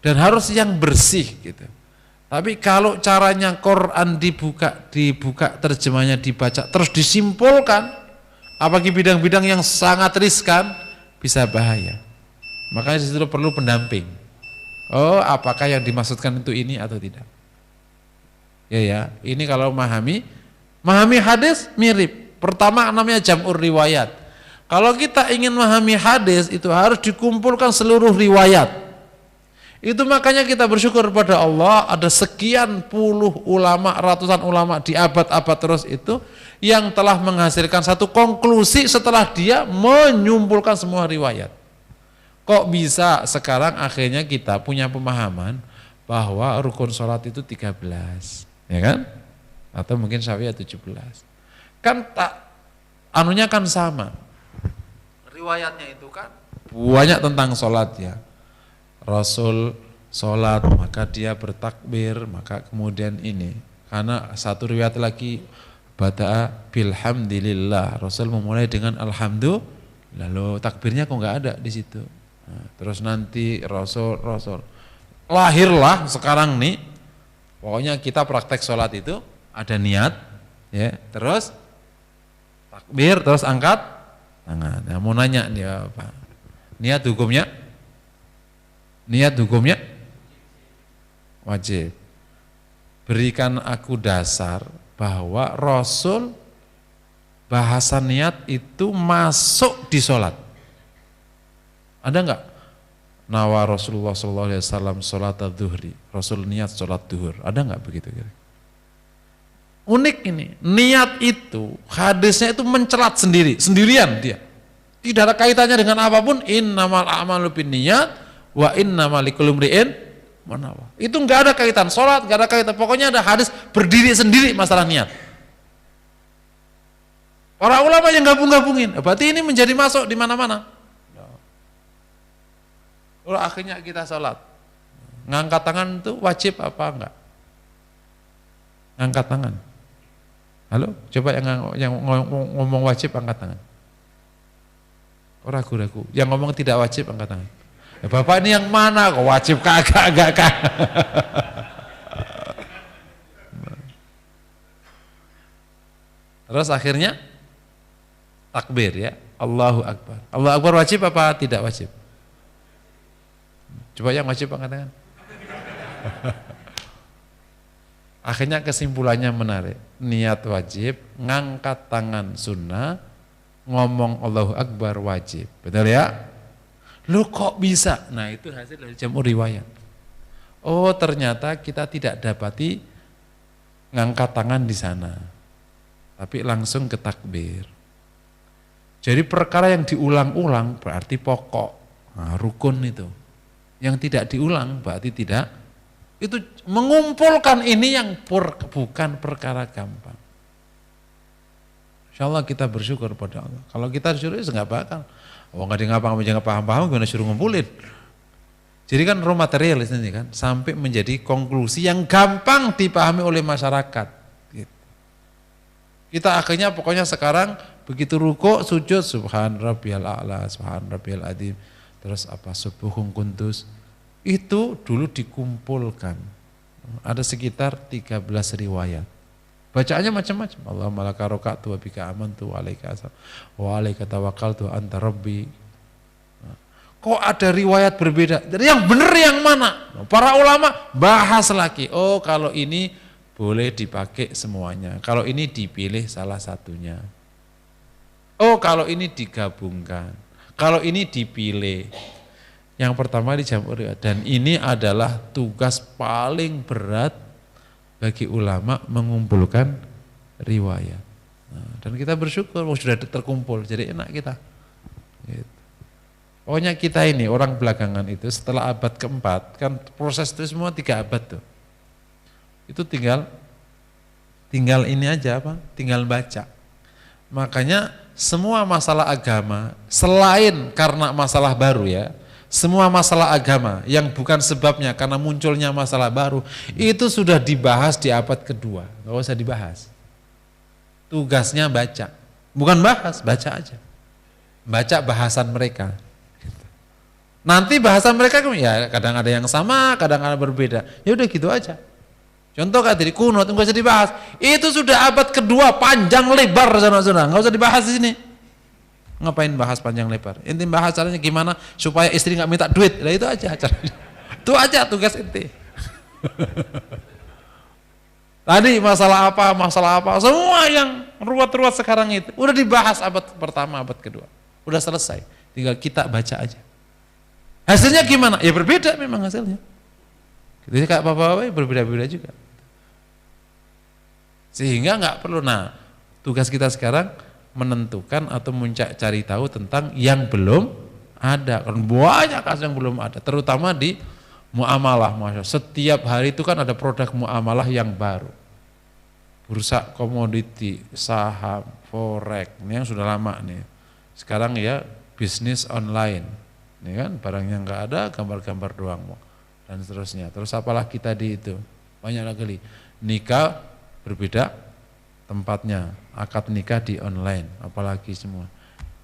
[SPEAKER 1] dan harus yang bersih gitu. Tapi kalau caranya Quran dibuka terjemahnya dibaca terus disimpulkan, apalagi bidang-bidang yang sangat riskan, bisa bahaya. Makanya disitu perlu pendamping. Oh apakah yang dimaksudkan itu ini atau tidak? Ya, ini kalau memahami hadis mirip. Pertama namanya jam'ur riwayat. Kalau kita ingin memahami hadis itu harus dikumpulkan seluruh riwayat. Itu makanya kita bersyukur kepada Allah ada sekian puluh ulama, ratusan ulama di abad-abad terus itu yang telah menghasilkan satu konklusi setelah dia menyimpulkan semua riwayat. Kok bisa sekarang akhirnya kita punya pemahaman bahwa rukun sholat itu 13. Ya kan? Atau mungkin Syafi'iyah 17. Kan tak anunya kan sama. Riwayatnya itu kan banyak tentang sholat ya. Rasul sholat maka dia bertakbir, maka kemudian ini. Karena satu riwayat lagi bada'a bilhamdilillah. Rasul memulai dengan alhamdulillah. Lalu takbirnya kok nggak ada di situ. Nah, terus nanti Rasul lahirlah sekarang nih. Pokoknya kita praktek sholat itu ada niat, ya, terus takbir, terus angkat tangan. Nah, mau nanya nih apa? Niat hukumnya wajib. Berikan aku dasar bahwa Rasul bahasa niat itu masuk di sholat. Ada enggak? Nawa Rasulullah SAW sholat ad-duhri, Rasul niat sholat duhur, ada nggak begitu? Unik ini, niat itu hadisnya itu mencelat sendirian dia, tidak ada kaitannya dengan apapun. Innamal a'malu binniyat wa innamal likulli imri'in ma nawa. Itu nggak ada kaitan, sholat nggak ada kaitan, pokoknya ada hadis berdiri sendiri masalah niat. Para ulama yang gabung-gabungin, berarti ini menjadi masuk di mana-mana. Kalau akhirnya kita sholat, ngangkat tangan itu wajib apa enggak? Ngangkat tangan. Halo, coba yang ngomong wajib angkat tangan. Oh, ragu-ragu. Yang ngomong tidak wajib angkat tangan. Ya, Bapak ini yang mana? Kok wajib kagak? Terus akhirnya takbir ya, Allahu Akbar. Allahu Akbar wajib apa tidak wajib? Coba yang wajib angkat tangan. Akhirnya kesimpulannya menarik. Niat wajib, ngangkat tangan sunnah, ngomong Allahu Akbar wajib. Betul ya? Lu kok bisa? Nah itu hasil dari jam'ur riwayat. Oh ternyata kita tidak dapati ngangkat tangan di sana, tapi langsung ke takbir. Jadi perkara yang diulang-ulang berarti pokok, rukun itu. Yang tidak diulang berarti tidak. Itu mengumpulkan ini yang bukan perkara gampang. Insya Allah kita bersyukur pada Allah. Kalau kita disuruh ya nggak bakal. Nggak ada ngapa-ngapain, nggak paham-paham, gimana suruh ngumpulin. Jadi kan raw material ini kan, sampai menjadi konklusi yang gampang dipahami oleh masyarakat. Gitu. Kita akhirnya pokoknya sekarang begitu ruku, sujud, subhan rabbiyal a'la, subhan rabbiyal azim, terus apa subuhun kuntus, itu dulu dikumpulkan. Ada sekitar 13 riwayat. Bacaannya macam-macam. Allahumma laka raka'tu wa bika amantu wa alaika aslam wa alaika tawakkaltu anta rabbi. Kok ada riwayat berbeda? Jadi yang benar yang mana? Para ulama bahas lagi. Oh, kalau ini boleh dipakai semuanya. Kalau ini dipilih salah satunya. Oh, kalau ini digabungkan. Kalau ini dipilih. Yang pertama di jam'ur riwayat. Dan ini adalah tugas paling berat bagi ulama mengumpulkan riwayat. Dan kita bersyukur sudah terkumpul, jadi enak kita. Gitu. Pokoknya kita ini orang belakangan itu setelah abad keempat, kan proses itu semua 3 abad tuh. Itu tinggal ini aja apa? Tinggal baca. Makanya semua masalah agama selain karena masalah baru ya, semua masalah agama yang bukan sebabnya karena munculnya masalah baru itu sudah dibahas di abad kedua, nggak usah dibahas. Tugasnya baca, bukan bahas, baca aja, baca bahasan mereka. Nanti bahasan mereka ya kadang ada yang sama, kadang ada berbeda. Ya udah gitu aja. Contoh kayak tadi kunut nggak usah dibahas. Itu sudah abad kedua, panjang lebar sana-sana, nggak usah dibahas di sini. Ngapain bahas panjang lebar? Inti bahas caranya gimana supaya istri nggak minta duit. Nah itu aja caranya. Itu aja tugas inti. Tadi masalah apa, semua yang ruwet-ruwet sekarang itu udah dibahas abad pertama, abad kedua. Udah selesai. Tinggal kita baca aja. Hasilnya gimana? Ya berbeda memang hasilnya. Jadi kayak bapak-bapak berbeda-beda juga. Sehingga nggak perlu. Nah, tugas kita sekarang menentukan atau mencari tahu tentang yang belum ada. Kan banyak kasus yang belum ada, terutama di muamalah. Setiap hari itu kan ada produk muamalah yang baru. Bursa komoditi, saham, forex, ini yang sudah lama nih. Sekarang ya bisnis online. Ini kan barangnya nggak ada, gambar-gambar doang dan seterusnya. Terus apalah kita di itu. Banyak lagi. Nikah berbeda tempatnya, akad nikah di online, apalagi semua.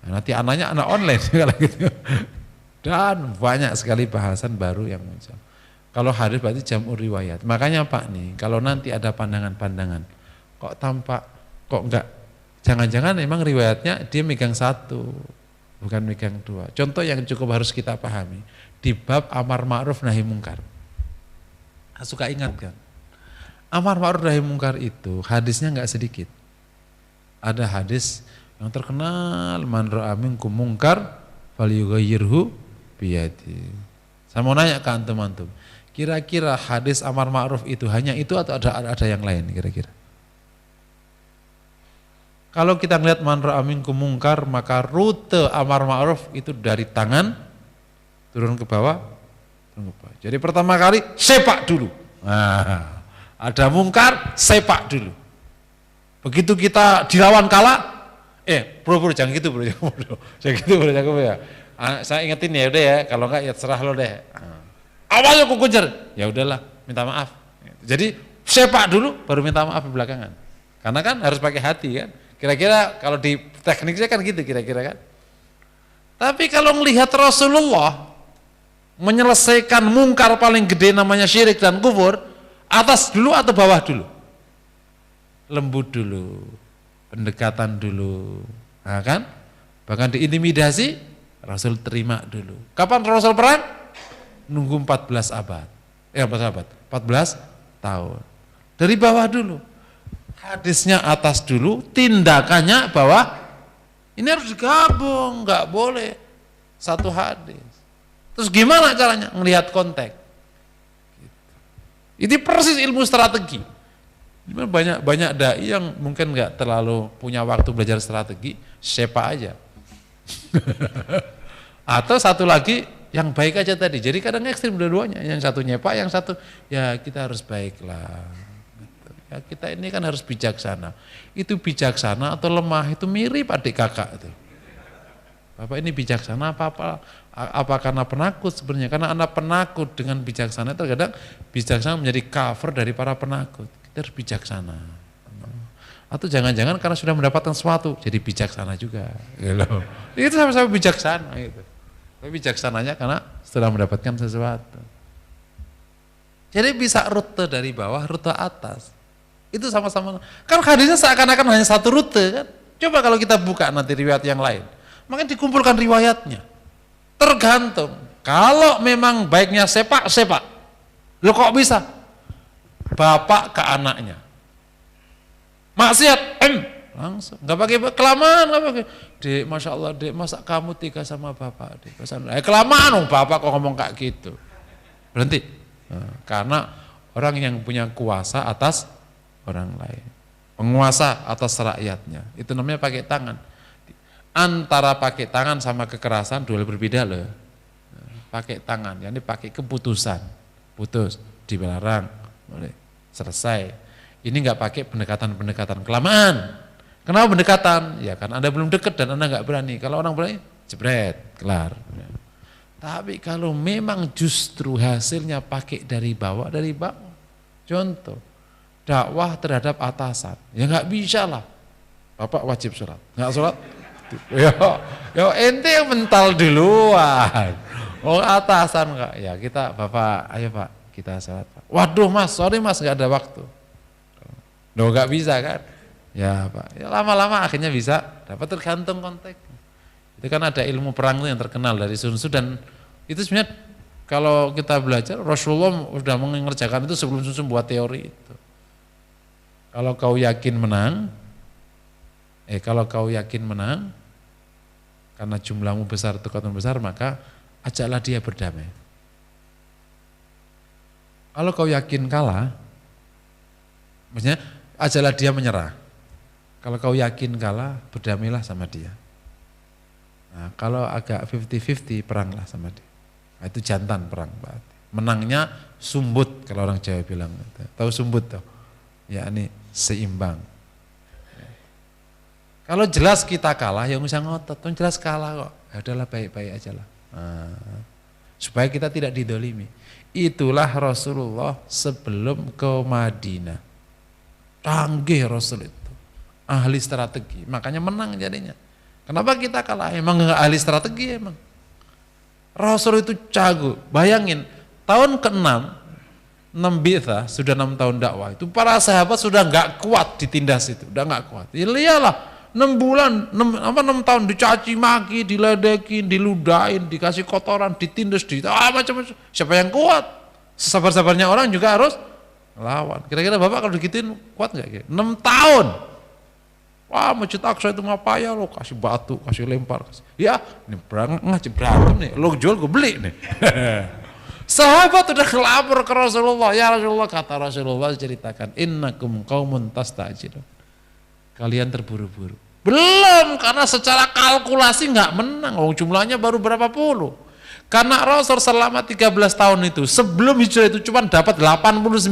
[SPEAKER 1] Nah, nanti anaknya anak online kalau gitu. Dan banyak sekali bahasan baru yang muncul. Kalau hadis berarti jam'ur riwayat. Makanya Pak nih, kalau nanti ada pandangan-pandangan, kok tampak, kok enggak, jangan-jangan memang riwayatnya dia megang satu, bukan megang dua. Contoh yang cukup harus kita pahami, di bab amar ma'ruf nahi mungkar. Suka ingat kan? Amar ma'ruf nahi mungkar itu hadisnya enggak sedikit. Ada hadis yang terkenal, man ra'a minkum mungkar falyughayyirhu biyadi. Saya mau nanya ke antum-antum, kira-kira hadis amar ma'ruf itu hanya itu atau ada yang lain kira-kira? Kalau kita melihat man ra'a minkum mungkar, maka rute amar ma'ruf itu dari tangan turun ke bawah, Jadi pertama kali sepak dulu. Nah, ada mungkar, sepak dulu. Begitu kita dilawan kalah, bro jangan gitu bro, jangan gitu bro, ya. Saya ingetin ya udah ya, kalau enggak ya terserah lo deh. Awalnya aku kejar, ya udahlah, minta maaf. Jadi sepak dulu, baru minta maaf belakangan. Karena kan harus pakai hati kan. Kira-kira kalau di tekniknya kan gitu kira-kira kan. Tapi kalau melihat Rasulullah menyelesaikan mungkar paling gede namanya syirik dan kufur, atas dulu atau bawah dulu? Lembut dulu, pendekatan dulu, nah kan? Bahkan diintimidasi, Rasul terima dulu. Kapan Rasul perang? Nunggu 14 abad. 14 tahun. Dari bawah dulu. Hadisnya atas dulu, tindakannya bawah. Ini harus digabung, nggak boleh satu hadis. Terus gimana caranya? Ngelihat konteks. Ini persis ilmu strategi. Banyak dai yang mungkin nggak terlalu punya waktu belajar strategi, sepa aja. Atau satu lagi yang baik aja tadi. Jadi kadang ekstrim dua-duanya. Yang satu nyepa, yang satu ya kita harus baiklah. Ya, kita ini kan harus bijaksana. Itu bijaksana atau lemah itu mirip adik kakak itu. Bapak ini bijaksana apa karena penakut sebenarnya? Karena Anda penakut dengan bijaksana, terkadang bijaksana menjadi cover dari para penakut. Kita harus bijaksana. Atau jangan-jangan karena sudah mendapatkan sesuatu jadi bijaksana juga. Gitu. Itu sama-sama bijaksana gitu. Tapi bijaksananya karena setelah mendapatkan sesuatu. Jadi bisa rute dari bawah, rute atas. Itu sama-sama. Kan hadisnya seakan-akan hanya satu rute kan. Coba kalau kita buka nanti riwayat yang lain. Makanya dikumpulkan riwayatnya. Tergantung. Kalau memang baiknya sepak. Lo kok bisa? Bapak ke anaknya. Maksiat, langsung. Gak pakai kelamaan, gak pakai. Dek, masya Allah, dek, masa kamu tiga sama bapak, dek. Kelamaan, bapak kok ngomong kayak gitu. Berhenti. Nah, karena orang yang punya kuasa atas orang lain, penguasa atas rakyatnya, itu namanya pakai tangan. Antara pakai tangan sama kekerasan dua hal berbeda loh. Pakai tangan, yakni pakai keputusan, putus, dilarang, boleh, selesai. Ini nggak pakai pendekatan kelamaan. Kenapa pendekatan? Ya kan Anda belum dekat dan Anda nggak berani. Kalau orang berani, jebret, kelar. Tapi kalau memang justru hasilnya pakai dari bawah. Contoh, dakwah terhadap atasan, ya nggak bisa lah. Bapak wajib sholat, nggak sholat. Yo ente yang mental duluan. Oh atasan enggak? Ya kita bapak, ayo pak kita sholat pak. Waduh mas, sorry mas nggak ada waktu. Loh nggak bisa kan? Ya pak. Ya lama-lama akhirnya bisa. Dapat tergantung konteks. Itu kan ada ilmu perang yang terkenal dari Sun Tzu dan itu sebenarnya kalau kita belajar Rasulullah sudah mengerjakan itu sebelum Sun Tzu buat teori itu. Kalau kau yakin menang, karena jumlahmu besar, kekuatan besar, maka ajaklah dia berdamai. Kalau kau yakin kalah, maksudnya ajaklah dia menyerah. Kalau kau yakin kalah, berdamailah sama dia. Nah, kalau agak 50-50, peranglah sama dia. Nah, itu jantan perang berarti. Menangnya sumbut kalau orang Jawa bilang. Tahu sumbut tuh? Ya ini seimbang. Kalau jelas kita kalah, ya nggak usah ngotot. Jelas kalah kok. Ya udahlah baik-baik aja lah. Nah, supaya kita tidak didolimi. Itulah Rasulullah sebelum ke Madinah. Canggih Rasul itu. Ahli strategi. Makanya menang jadinya. Kenapa kita kalah? Emang nggak ahli strategi emang. Rasul itu jago. Bayangin, tahun ke-6, 6 bi'tsah, sudah 6 tahun dakwah itu para sahabat sudah nggak kuat ditindas itu, udah nggak kuat. Ya lihatlah. 6 bulan, 6 tahun dicaci maki, diledekin, diludahin, dikasih kotoran, ditindas, macam-macam. Siapa yang kuat? Sabar-sabarnya orang juga harus melawan. Kira-kira Bapak kalau digituin kuat nggak? 6 tahun. Wah, Masjid Aqsa itu ngapa ya lo? Kasih batu, kasih lempar. Ya, ini berantem nih. Lo jual gue beli nih. Sahabat udah kelapor ke Rasulullah. Ya Rasulullah, kata Rasulullah ceritakan, innakum qaumun tastajilun. Kalian terburu-buru. Belum, karena secara kalkulasi nggak menang. Jumlahnya baru berapa puluh. Karena Rasul selama 13 tahun itu, sebelum hijrah itu cuma dapat 89.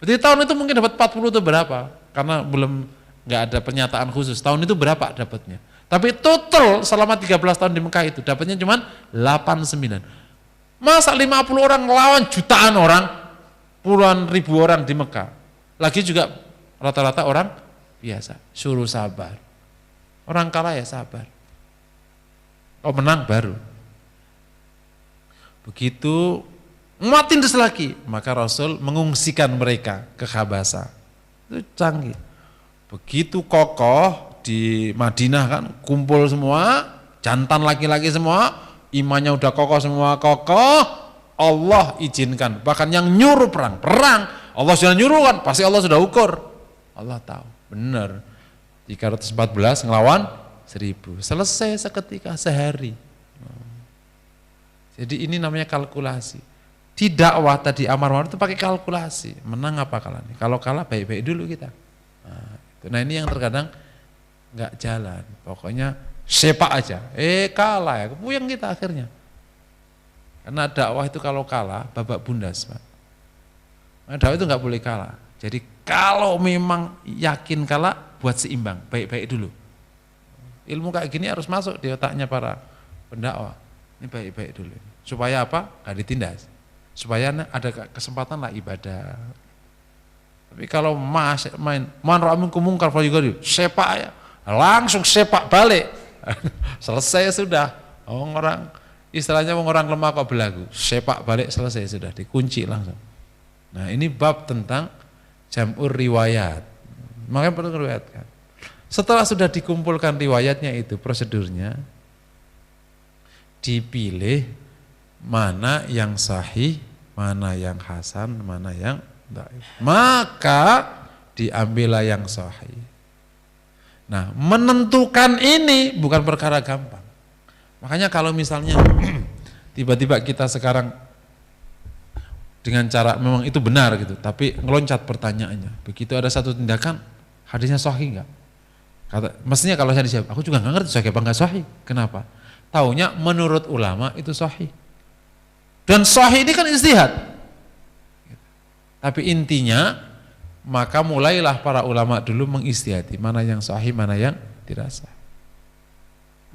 [SPEAKER 1] Berarti tahun itu mungkin dapat 40 itu berapa? Karena belum nggak ada pernyataan khusus. Tahun itu berapa dapatnya? Tapi total selama 13 tahun di Mekah itu dapatnya cuma 89. Masa 50 orang melawan jutaan orang, puluhan ribu orang di Mekah. Lagi juga rata-rata orang biasa, suruh sabar. Orang kalah ya sabar. Oh menang baru. Begitu makin terus lagi, maka Rasul mengungsikan mereka ke Habasa. Itu canggih. Begitu kokoh di Madinah kan, kumpul semua, jantan laki-laki semua, imannya udah kokoh semua, kokoh, Allah izinkan. Bahkan yang nyuruh perang, Allah sudah nyuruh kan, pasti Allah sudah ukur. Allah tahu, benar. 314 ngelawan 1000, selesai seketika, sehari. Jadi ini namanya kalkulasi. Di dakwah tadi amar ma'ruf itu pakai kalkulasi, menang apa kalah nih. Kalau kalah baik-baik dulu kita. Nah ini yang terkadang nggak jalan. Pokoknya sepak aja. Kalah ya, puyeng kita akhirnya. Karena dakwah itu kalau kalah babak bundas, Pak. Nah, dakwah itu nggak boleh kalah. Jadi kalau memang yakin kalah, buat seimbang, baik-baik dulu. Ilmu kayak gini harus masuk di otaknya para pendakwah. Ini baik-baik dulu. Supaya apa? Nggak ditindas. Supaya ada kesempatan lah ibadah. Tapi kalau main man ra'a minkum munkar falyughayyirhu, sepak ya, langsung sepak balik. Selesai sudah. Orang istilahnya orang lemah kok belagu, sepak balik selesai sudah, dikunci langsung. Nah, ini bab tentang jam'ur riwayat. Makanya perlu riwayatkan. Setelah sudah dikumpulkan riwayatnya itu, prosedurnya dipilih mana yang sahih, mana yang hasan, mana yang dhaif. Maka diambillah yang sahih. Nah, menentukan ini bukan perkara gampang. Makanya kalau misalnya tiba-tiba kita sekarang dengan cara memang itu benar gitu, tapi ngeloncat pertanyaannya. Begitu ada satu tindakan, hadisnya sahih enggak? Mestinya kalau saya dijawab, aku juga nggak ngerti sahih apa enggak sahih. Kenapa? Taunya menurut ulama itu sahih. Dan sahih ini kan ijtihad. Tapi intinya, maka mulailah para ulama dulu mengijtihadi mana yang sahih, mana yang tidak sahih.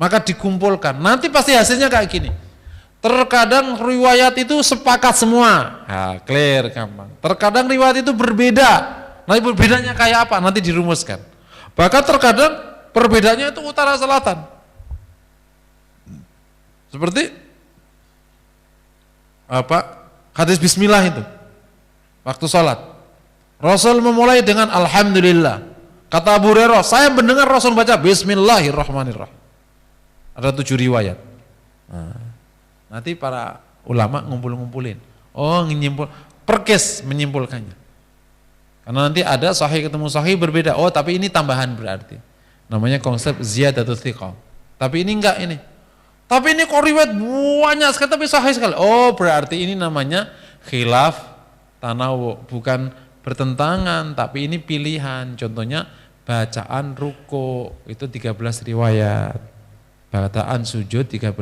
[SPEAKER 1] Maka dikumpulkan, nanti pasti hasilnya kayak gini. Terkadang riwayat itu sepakat semua, nah, clear, gampang. Terkadang riwayat itu berbeda, nanti berbedanya kayak apa? Nanti dirumuskan. Bahkan terkadang perbedaannya itu utara selatan. Seperti apa? Hadis bismillah itu. Waktu sholat. Rasul memulai dengan alhamdulillah. Kata Abu Hurairah, saya mendengar Rasul baca bismillahirrahmanirrahim. Ada 7 riwayat. Nah, nanti para ulama ngumpul-ngumpulin. Oh, nyimpul, perkes menyimpulkannya. Karena nanti ada sahih ketemu sahih berbeda. Oh, tapi ini tambahan berarti. Namanya konsep ziyadatul thiqah. Tapi ini enggak ini. Tapi ini kok riwayat banyak sekali tapi sahih sekali. Oh, berarti ini namanya khilaf tanawu, bukan bertentangan, tapi ini pilihan. Contohnya bacaan ruku itu 13 riwayat. Bacaan sujud 13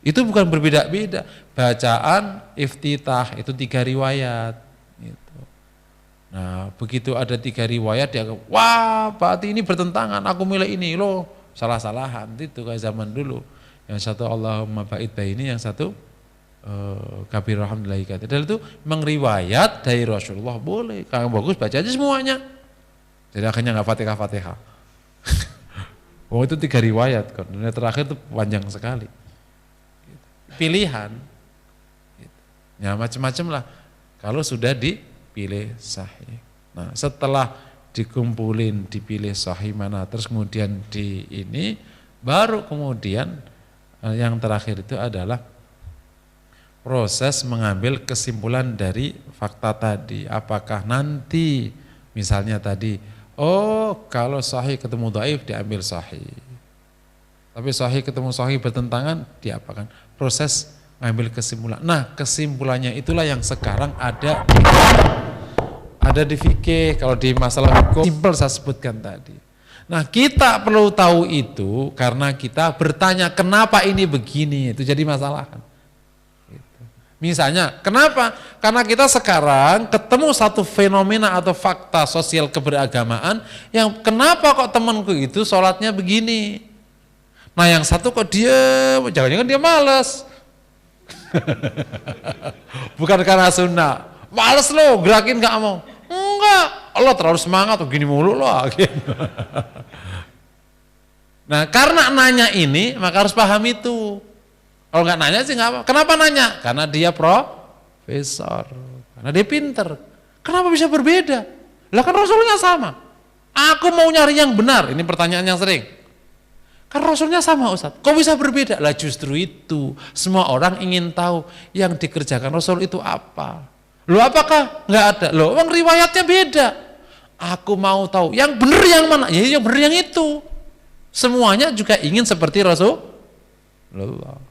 [SPEAKER 1] itu bukan berbeda-beda. Bacaan iftitah itu 3 riwayat. Gitu. Nah, begitu ada 3 riwayat dia, wah, berarti ini bertentangan. Aku milih ini loh, salah-salahan itu kayak zaman dulu. Yang satu Allahumma ba'id baini, yang satu kabir alhamdulillah. Dan itu mengriwayat dari Rasulullah boleh. Kalau bagus baca aja semuanya. Jadi akhirnya nggak Fatihah. Oh, itu 3 riwayat kan. Dan terakhir itu panjang sekali. Pilihan. Ya macam-macam lah. Kalau sudah dipilih sahih. Nah, setelah dikumpulin dipilih sahih mana, terus kemudian di ini baru kemudian yang terakhir itu adalah proses mengambil kesimpulan dari fakta tadi. Apakah nanti misalnya tadi, oh kalau sahih ketemu dhaif diambil sahih. Tapi sahih ketemu sahih bertentangan diapakan? Proses mengambil kesimpulan. Nah, kesimpulannya itulah yang sekarang ada di fikih. Kalau di masalah hukum simpel saya sebutkan tadi. Nah, kita perlu tahu itu karena kita bertanya kenapa ini begini, itu jadi masalah kan. Gitu. Misalnya, kenapa? Karena kita sekarang ketemu satu fenomena atau fakta sosial keberagamaan yang kenapa kok temanku itu sholatnya begini. Nah, yang satu kok dia, jangan-jangan dia malas. Bukan karena sunnah. Males lo, gerakin gak mau. Enggak, Allah terlalu semangat tuh gini mulu loh. Nah, karena nanya ini maka harus paham itu. Kalau nggak nanya sih nggak apa. Kenapa nanya? Karena dia profesor, karena dia pinter. Kenapa bisa berbeda? Lah kan Rasulnya sama. Aku mau nyari yang benar. Ini pertanyaan yang sering. Kan Rasulnya sama Ustaz. Kok bisa berbeda? Lah justru itu. Semua orang ingin tahu yang dikerjakan Rasul itu apa. Loh apakah nggak ada? Loh emang riwayatnya beda. Aku mau tahu yang benar yang mana? Ya yang benar yang itu. Semuanya juga ingin seperti Rasulullah.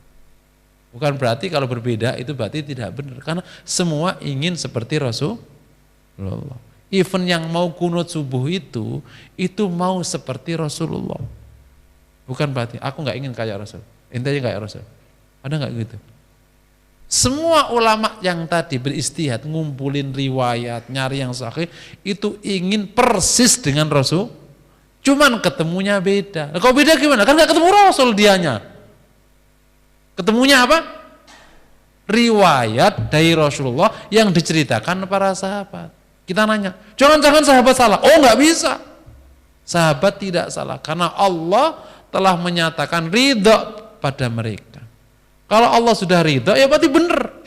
[SPEAKER 1] Bukan berarti kalau berbeda itu berarti tidak benar. Karena semua ingin seperti Rasulullah. Even yang mau kunut subuh itu mau seperti Rasulullah. Bukan berarti aku nggak ingin kayak Rasul. Intinya kayak Rasul. Ada nggak gitu? Semua ulama yang tadi beristihad, ngumpulin riwayat, nyari yang sahih, itu ingin persis dengan Rasul. Cuman ketemunya beda. Nah, kalau beda gimana? Kan nggak ketemu Rasul dianya. Ketemunya apa? Riwayat dari Rasulullah yang diceritakan para sahabat. Kita nanya, jangan-jangan sahabat salah. Oh, nggak bisa. Sahabat tidak salah karena Allah telah menyatakan ridha pada mereka. Kalau Allah sudah ridha ya berarti benar.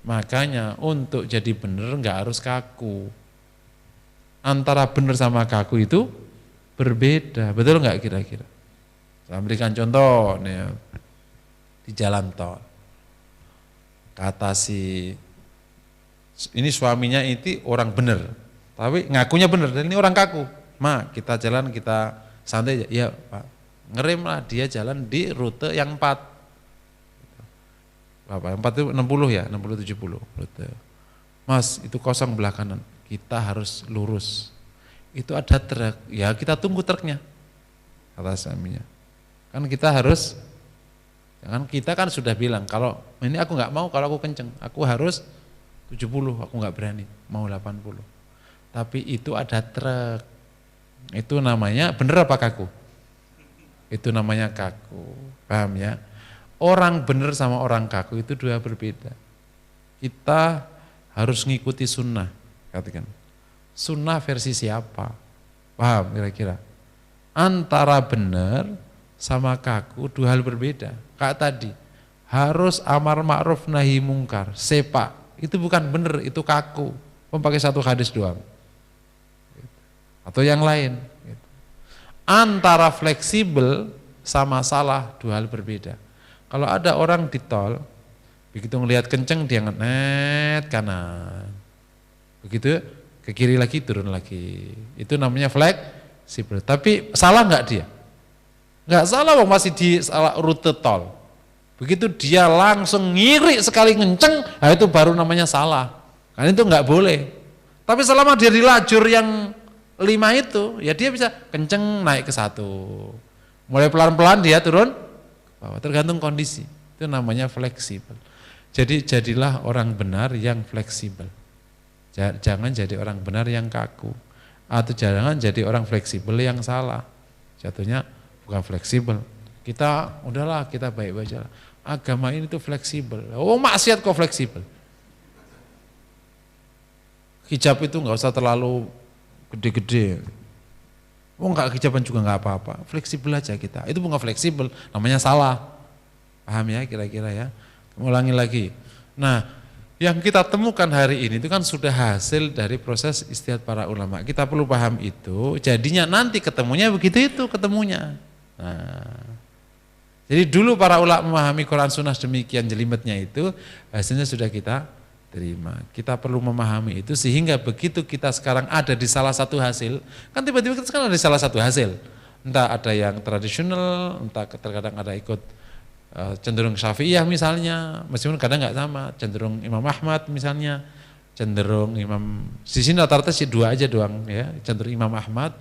[SPEAKER 1] Makanya untuk jadi benar nggak harus kaku. Antara benar sama kaku itu berbeda. Betul nggak kira-kira? Saya berikan contoh nih, di jalan tol. Kata si ini suaminya itu orang benar, tapi ngakunya benar dan ini orang kaku. Ma, kita jalan kita santai aja. Iya Pak, ngerem lah dia jalan di rute yang 4. Berapa? 4 itu 60 ya, 60-70 rute. Mas, itu kosong belah kanan, kita harus lurus. Itu ada truk, ya kita tunggu truknya. Kata suaminya. Kan kita harus, kan kita kan sudah bilang kalau ini aku nggak mau kalau aku kenceng, aku harus 70, aku nggak berani, mau 80. Tapi itu ada truk. Itu namanya bener apa kaku? Itu namanya kaku. Paham ya? Orang bener sama orang kaku itu dua berbeda. Kita harus ngikuti sunnah, katakan. Sunnah versi siapa? Paham kira-kira? Antara bener sama kaku dua hal berbeda. Kayak tadi, harus amar ma'ruf nahi mungkar, sepak. Itu bukan benar, itu kaku. Memakai satu hadis doang. Atau yang lain. Antara fleksibel sama salah dua hal berbeda. Kalau ada orang di tol, begitu ngelihat kenceng dia ngenet kanan. Begitu ke kiri lagi turun lagi. Itu namanya fleksibel. Tapi salah nggak dia? Nggak salah, masih di rute tol. Begitu dia langsung ngiri sekali ngenceng, nah itu baru namanya salah. Karena itu nggak boleh. Tapi selama dia di lajur yang 5 itu, ya dia bisa kenceng naik ke 1. Mulai pelan-pelan dia turun ke bawah, tergantung kondisi. Itu namanya fleksibel. Jadi jadilah orang benar yang fleksibel. Jangan jadi orang benar yang kaku. Atau jangan jadi orang fleksibel yang salah. Jatuhnya bukan fleksibel. Kita udahlah, kita baik-baik aja. Agama ini tuh fleksibel. Oh, maksiat kok fleksibel. Hijab itu nggak usah terlalu gede-gede. Oh, nggak hijaban juga nggak apa-apa. Fleksibel aja kita. Itu bukan fleksibel, namanya salah. Paham ya kira-kira ya? Ulangi lagi. Nah, yang kita temukan hari ini itu kan sudah hasil dari proses ijtihad para ulama. Kita perlu paham itu. Jadinya nanti ketemunya begitu itu ketemunya. Nah, jadi dulu para ulama memahami Quran Sunnah demikian jelimetnya itu, hasilnya sudah kita terima. Kita perlu memahami itu sehingga begitu kita sekarang ada di salah satu hasil, kan tiba-tiba kita sekarang ada di salah satu hasil. Entah ada yang tradisional, entah terkadang ada ikut cenderung Syafi'iyah misalnya, meskipun kadang nggak sama, cenderung Imam Ahmad misalnya, cenderung Imam, di sini rata-rata sih 2 aja doang ya, cenderung Imam Ahmad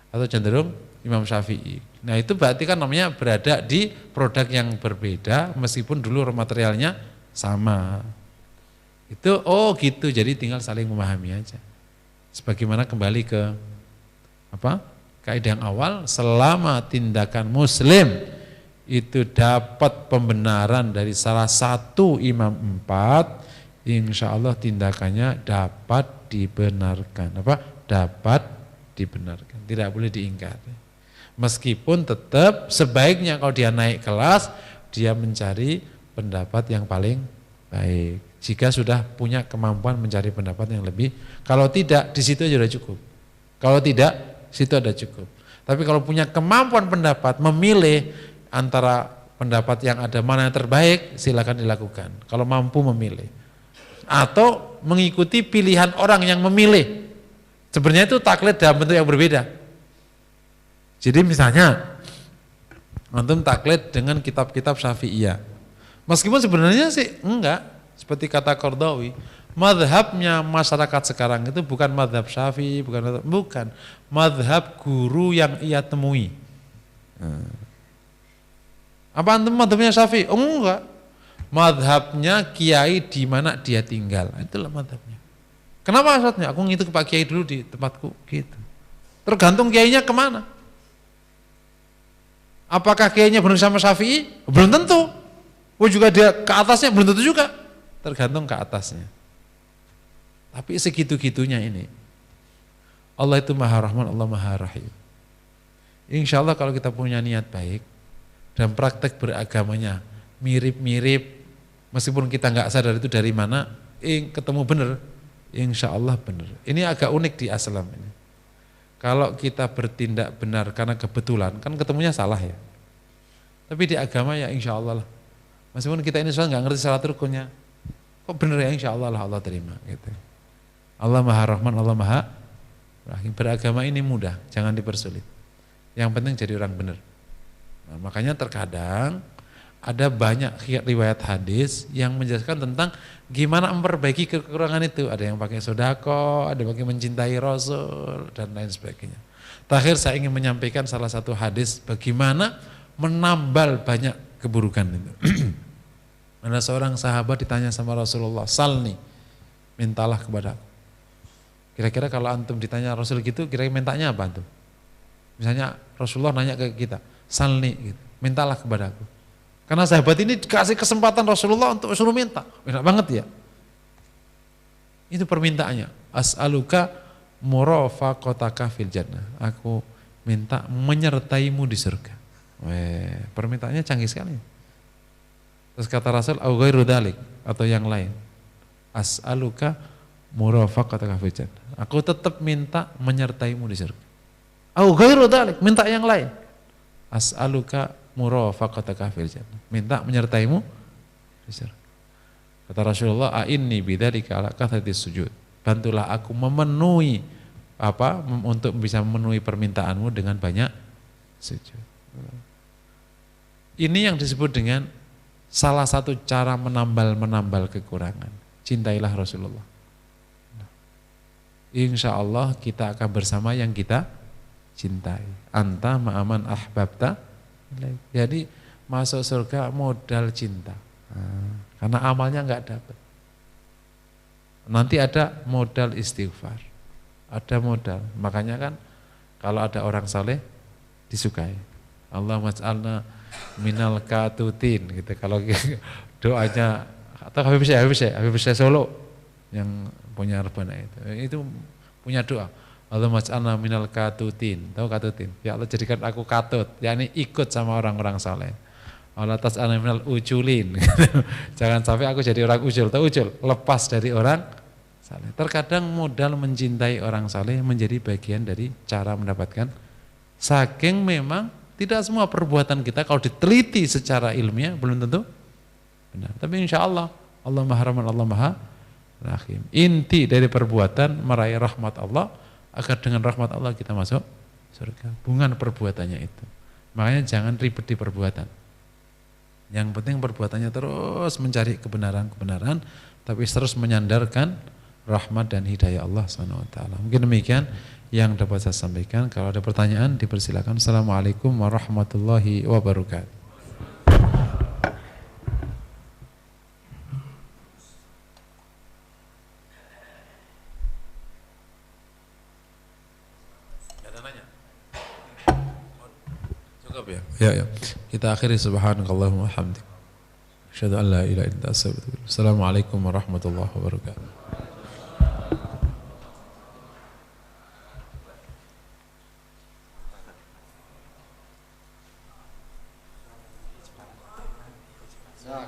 [SPEAKER 1] atau cenderung Imam Syafi'i. Nah itu berarti kan namanya berada di produk yang berbeda meskipun dulu raw materialnya sama. Itu oh gitu, jadi tinggal saling memahami aja. Sebagaimana kembali ke apa? Kaidah yang awal, selama tindakan muslim itu dapat pembenaran dari salah satu imam 4, insya Allah tindakannya dapat dibenarkan. Apa? Dapat dibenarkan, tidak boleh diingkari. Meskipun tetap sebaiknya kalau dia naik kelas, dia mencari pendapat yang paling baik. Jika sudah punya kemampuan mencari pendapat yang lebih, kalau tidak di situ sudah cukup. Kalau tidak, situ ada cukup. Tapi kalau punya kemampuan pendapat, memilih antara pendapat yang ada mana yang terbaik, silakan dilakukan. Kalau mampu memilih. Atau mengikuti pilihan orang yang memilih. Sebenarnya itu taklid dalam bentuk yang berbeda. Jadi misalnya antum taklid dengan kitab-kitab Syafi'iyah. Meskipun sebenarnya sih enggak, seperti kata Qardawi, madhabnya masyarakat sekarang itu bukan madhab Syafi'i, bukan madhab guru yang ia temui. Apa antum madhabnya Syafi'i? Oh, enggak. Madhabnya kiai di mana dia tinggal, itulah madhabnya. Kenapa maksudnya? Aku ngitung Pak Kiai dulu di tempatku, gitu. Tergantung kiainya kemana. Apakah kiainya benar sama Syafi'i? Belum tentu. Oh juga dia ke atasnya, belum tentu juga. Tergantung ke atasnya. Tapi segitu-gitunya ini. Allah itu Maha Rahman, Allah Maha Rahim. Insya Allah kalau kita punya niat baik dan praktek beragamanya mirip-mirip, meskipun kita nggak sadar itu dari mana, ketemu benar, insya Allah benar. Ini agak unik di Aslam ini. Kalau kita bertindak benar karena kebetulan, kan ketemunya salah ya. Tapi di agama ya insya Allah lah. Meskipun kita ini soal nggak ngerti salat rukunnya, kok benar ya insya Allah lah Allah terima. Gitu. Allah Maha Rahman, Allah Maha Rahim. Beragama ini mudah, jangan dipersulit. Yang penting jadi orang benar. Nah, makanya terkadang ada banyak riwayat hadis yang menjelaskan tentang gimana memperbaiki kekurangan itu. Ada yang pakai sodako, ada yang pakai mencintai Rasul, dan lain sebagainya. Terakhir saya ingin menyampaikan salah satu hadis bagaimana menambal banyak keburukan itu. Ada seorang sahabat ditanya sama Rasulullah, salni, mintalah kepada aku. Kira-kira kalau antum ditanya Rasul gitu, kira-kira mintanya apa antum? Misalnya Rasulullah nanya ke kita, salni, gitu, mintalah kepada aku. Karena sahabat ini dikasih kesempatan Rasulullah untuk suruh minta. Enak banget ya. Itu permintaannya. As'aluka murafaqataka fil jannah. Aku minta menyertaimu di surga. Permintaannya canggih sekali. Terus kata Rasul, au ghairu dzalik, atau yang lain. As'aluka murafaqataka fil jannah. Aku tetap minta menyertaimu di surga. Au ghairu dzalik, minta yang lain. As'aluka murafaqataka fil jannah. Minta menyertaimu di surga. Kata Rasulullah, a'inni bidzalika ala kathrati sujud. Bantulah aku memenuhi untuk bisa memenuhi permintaanmu dengan banyak sujud. Ini yang disebut dengan salah satu cara menambal kekurangan. Cintailah Rasulullah. Insya Allah kita akan bersama yang kita cintai. Anta ma'aman ahbabta. Jadi masuk surga modal cinta. Karena amalnya enggak dapat. Nanti ada modal istighfar. Ada modal. Makanya kan kalau ada orang saleh disukai. Allahumma ij'alna minal katutin gitu. Kalau doanya atau Habib Syekh Solo yang punya rebana itu punya doa. Allahumma ij'alna minal katutin. Tahu katutin? Ya Allah jadikan aku katut, yakni ikut sama orang-orang saleh. Allah tas'alna minal uculin. Jangan sampai aku jadi orang ucul. Tahu ucul? Lepas dari orang saleh. Terkadang modal mencintai orang saleh menjadi bagian dari cara mendapatkan. Saking memang tidak semua perbuatan kita kalau diteliti secara ilmiah belum tentu benar. Tapi insya Allah, Allah Maha Rahman, Allah Maha Rahim. Inti dari perbuatan meraih rahmat Allah, agar dengan rahmat Allah kita masuk surga. Bukan perbuatannya itu. Makanya jangan ribet di perbuatan. Yang penting perbuatannya terus mencari kebenaran-kebenaran, tapi terus menyandarkan rahmat dan hidayah Allah SWT. Mungkin demikian yang dapat saya sampaikan. Kalau ada pertanyaan dipersilakan. Assalamualaikum warahmatullahi wabarakatuh. Ada nanya? Cukup ya? Ya. Kita akhiri subhanakallahumma hamdik. Asyhadu an la ilaha illa anta astaghfiruka. Assalamualaikum warahmatullahi wabarakatuh. Ya,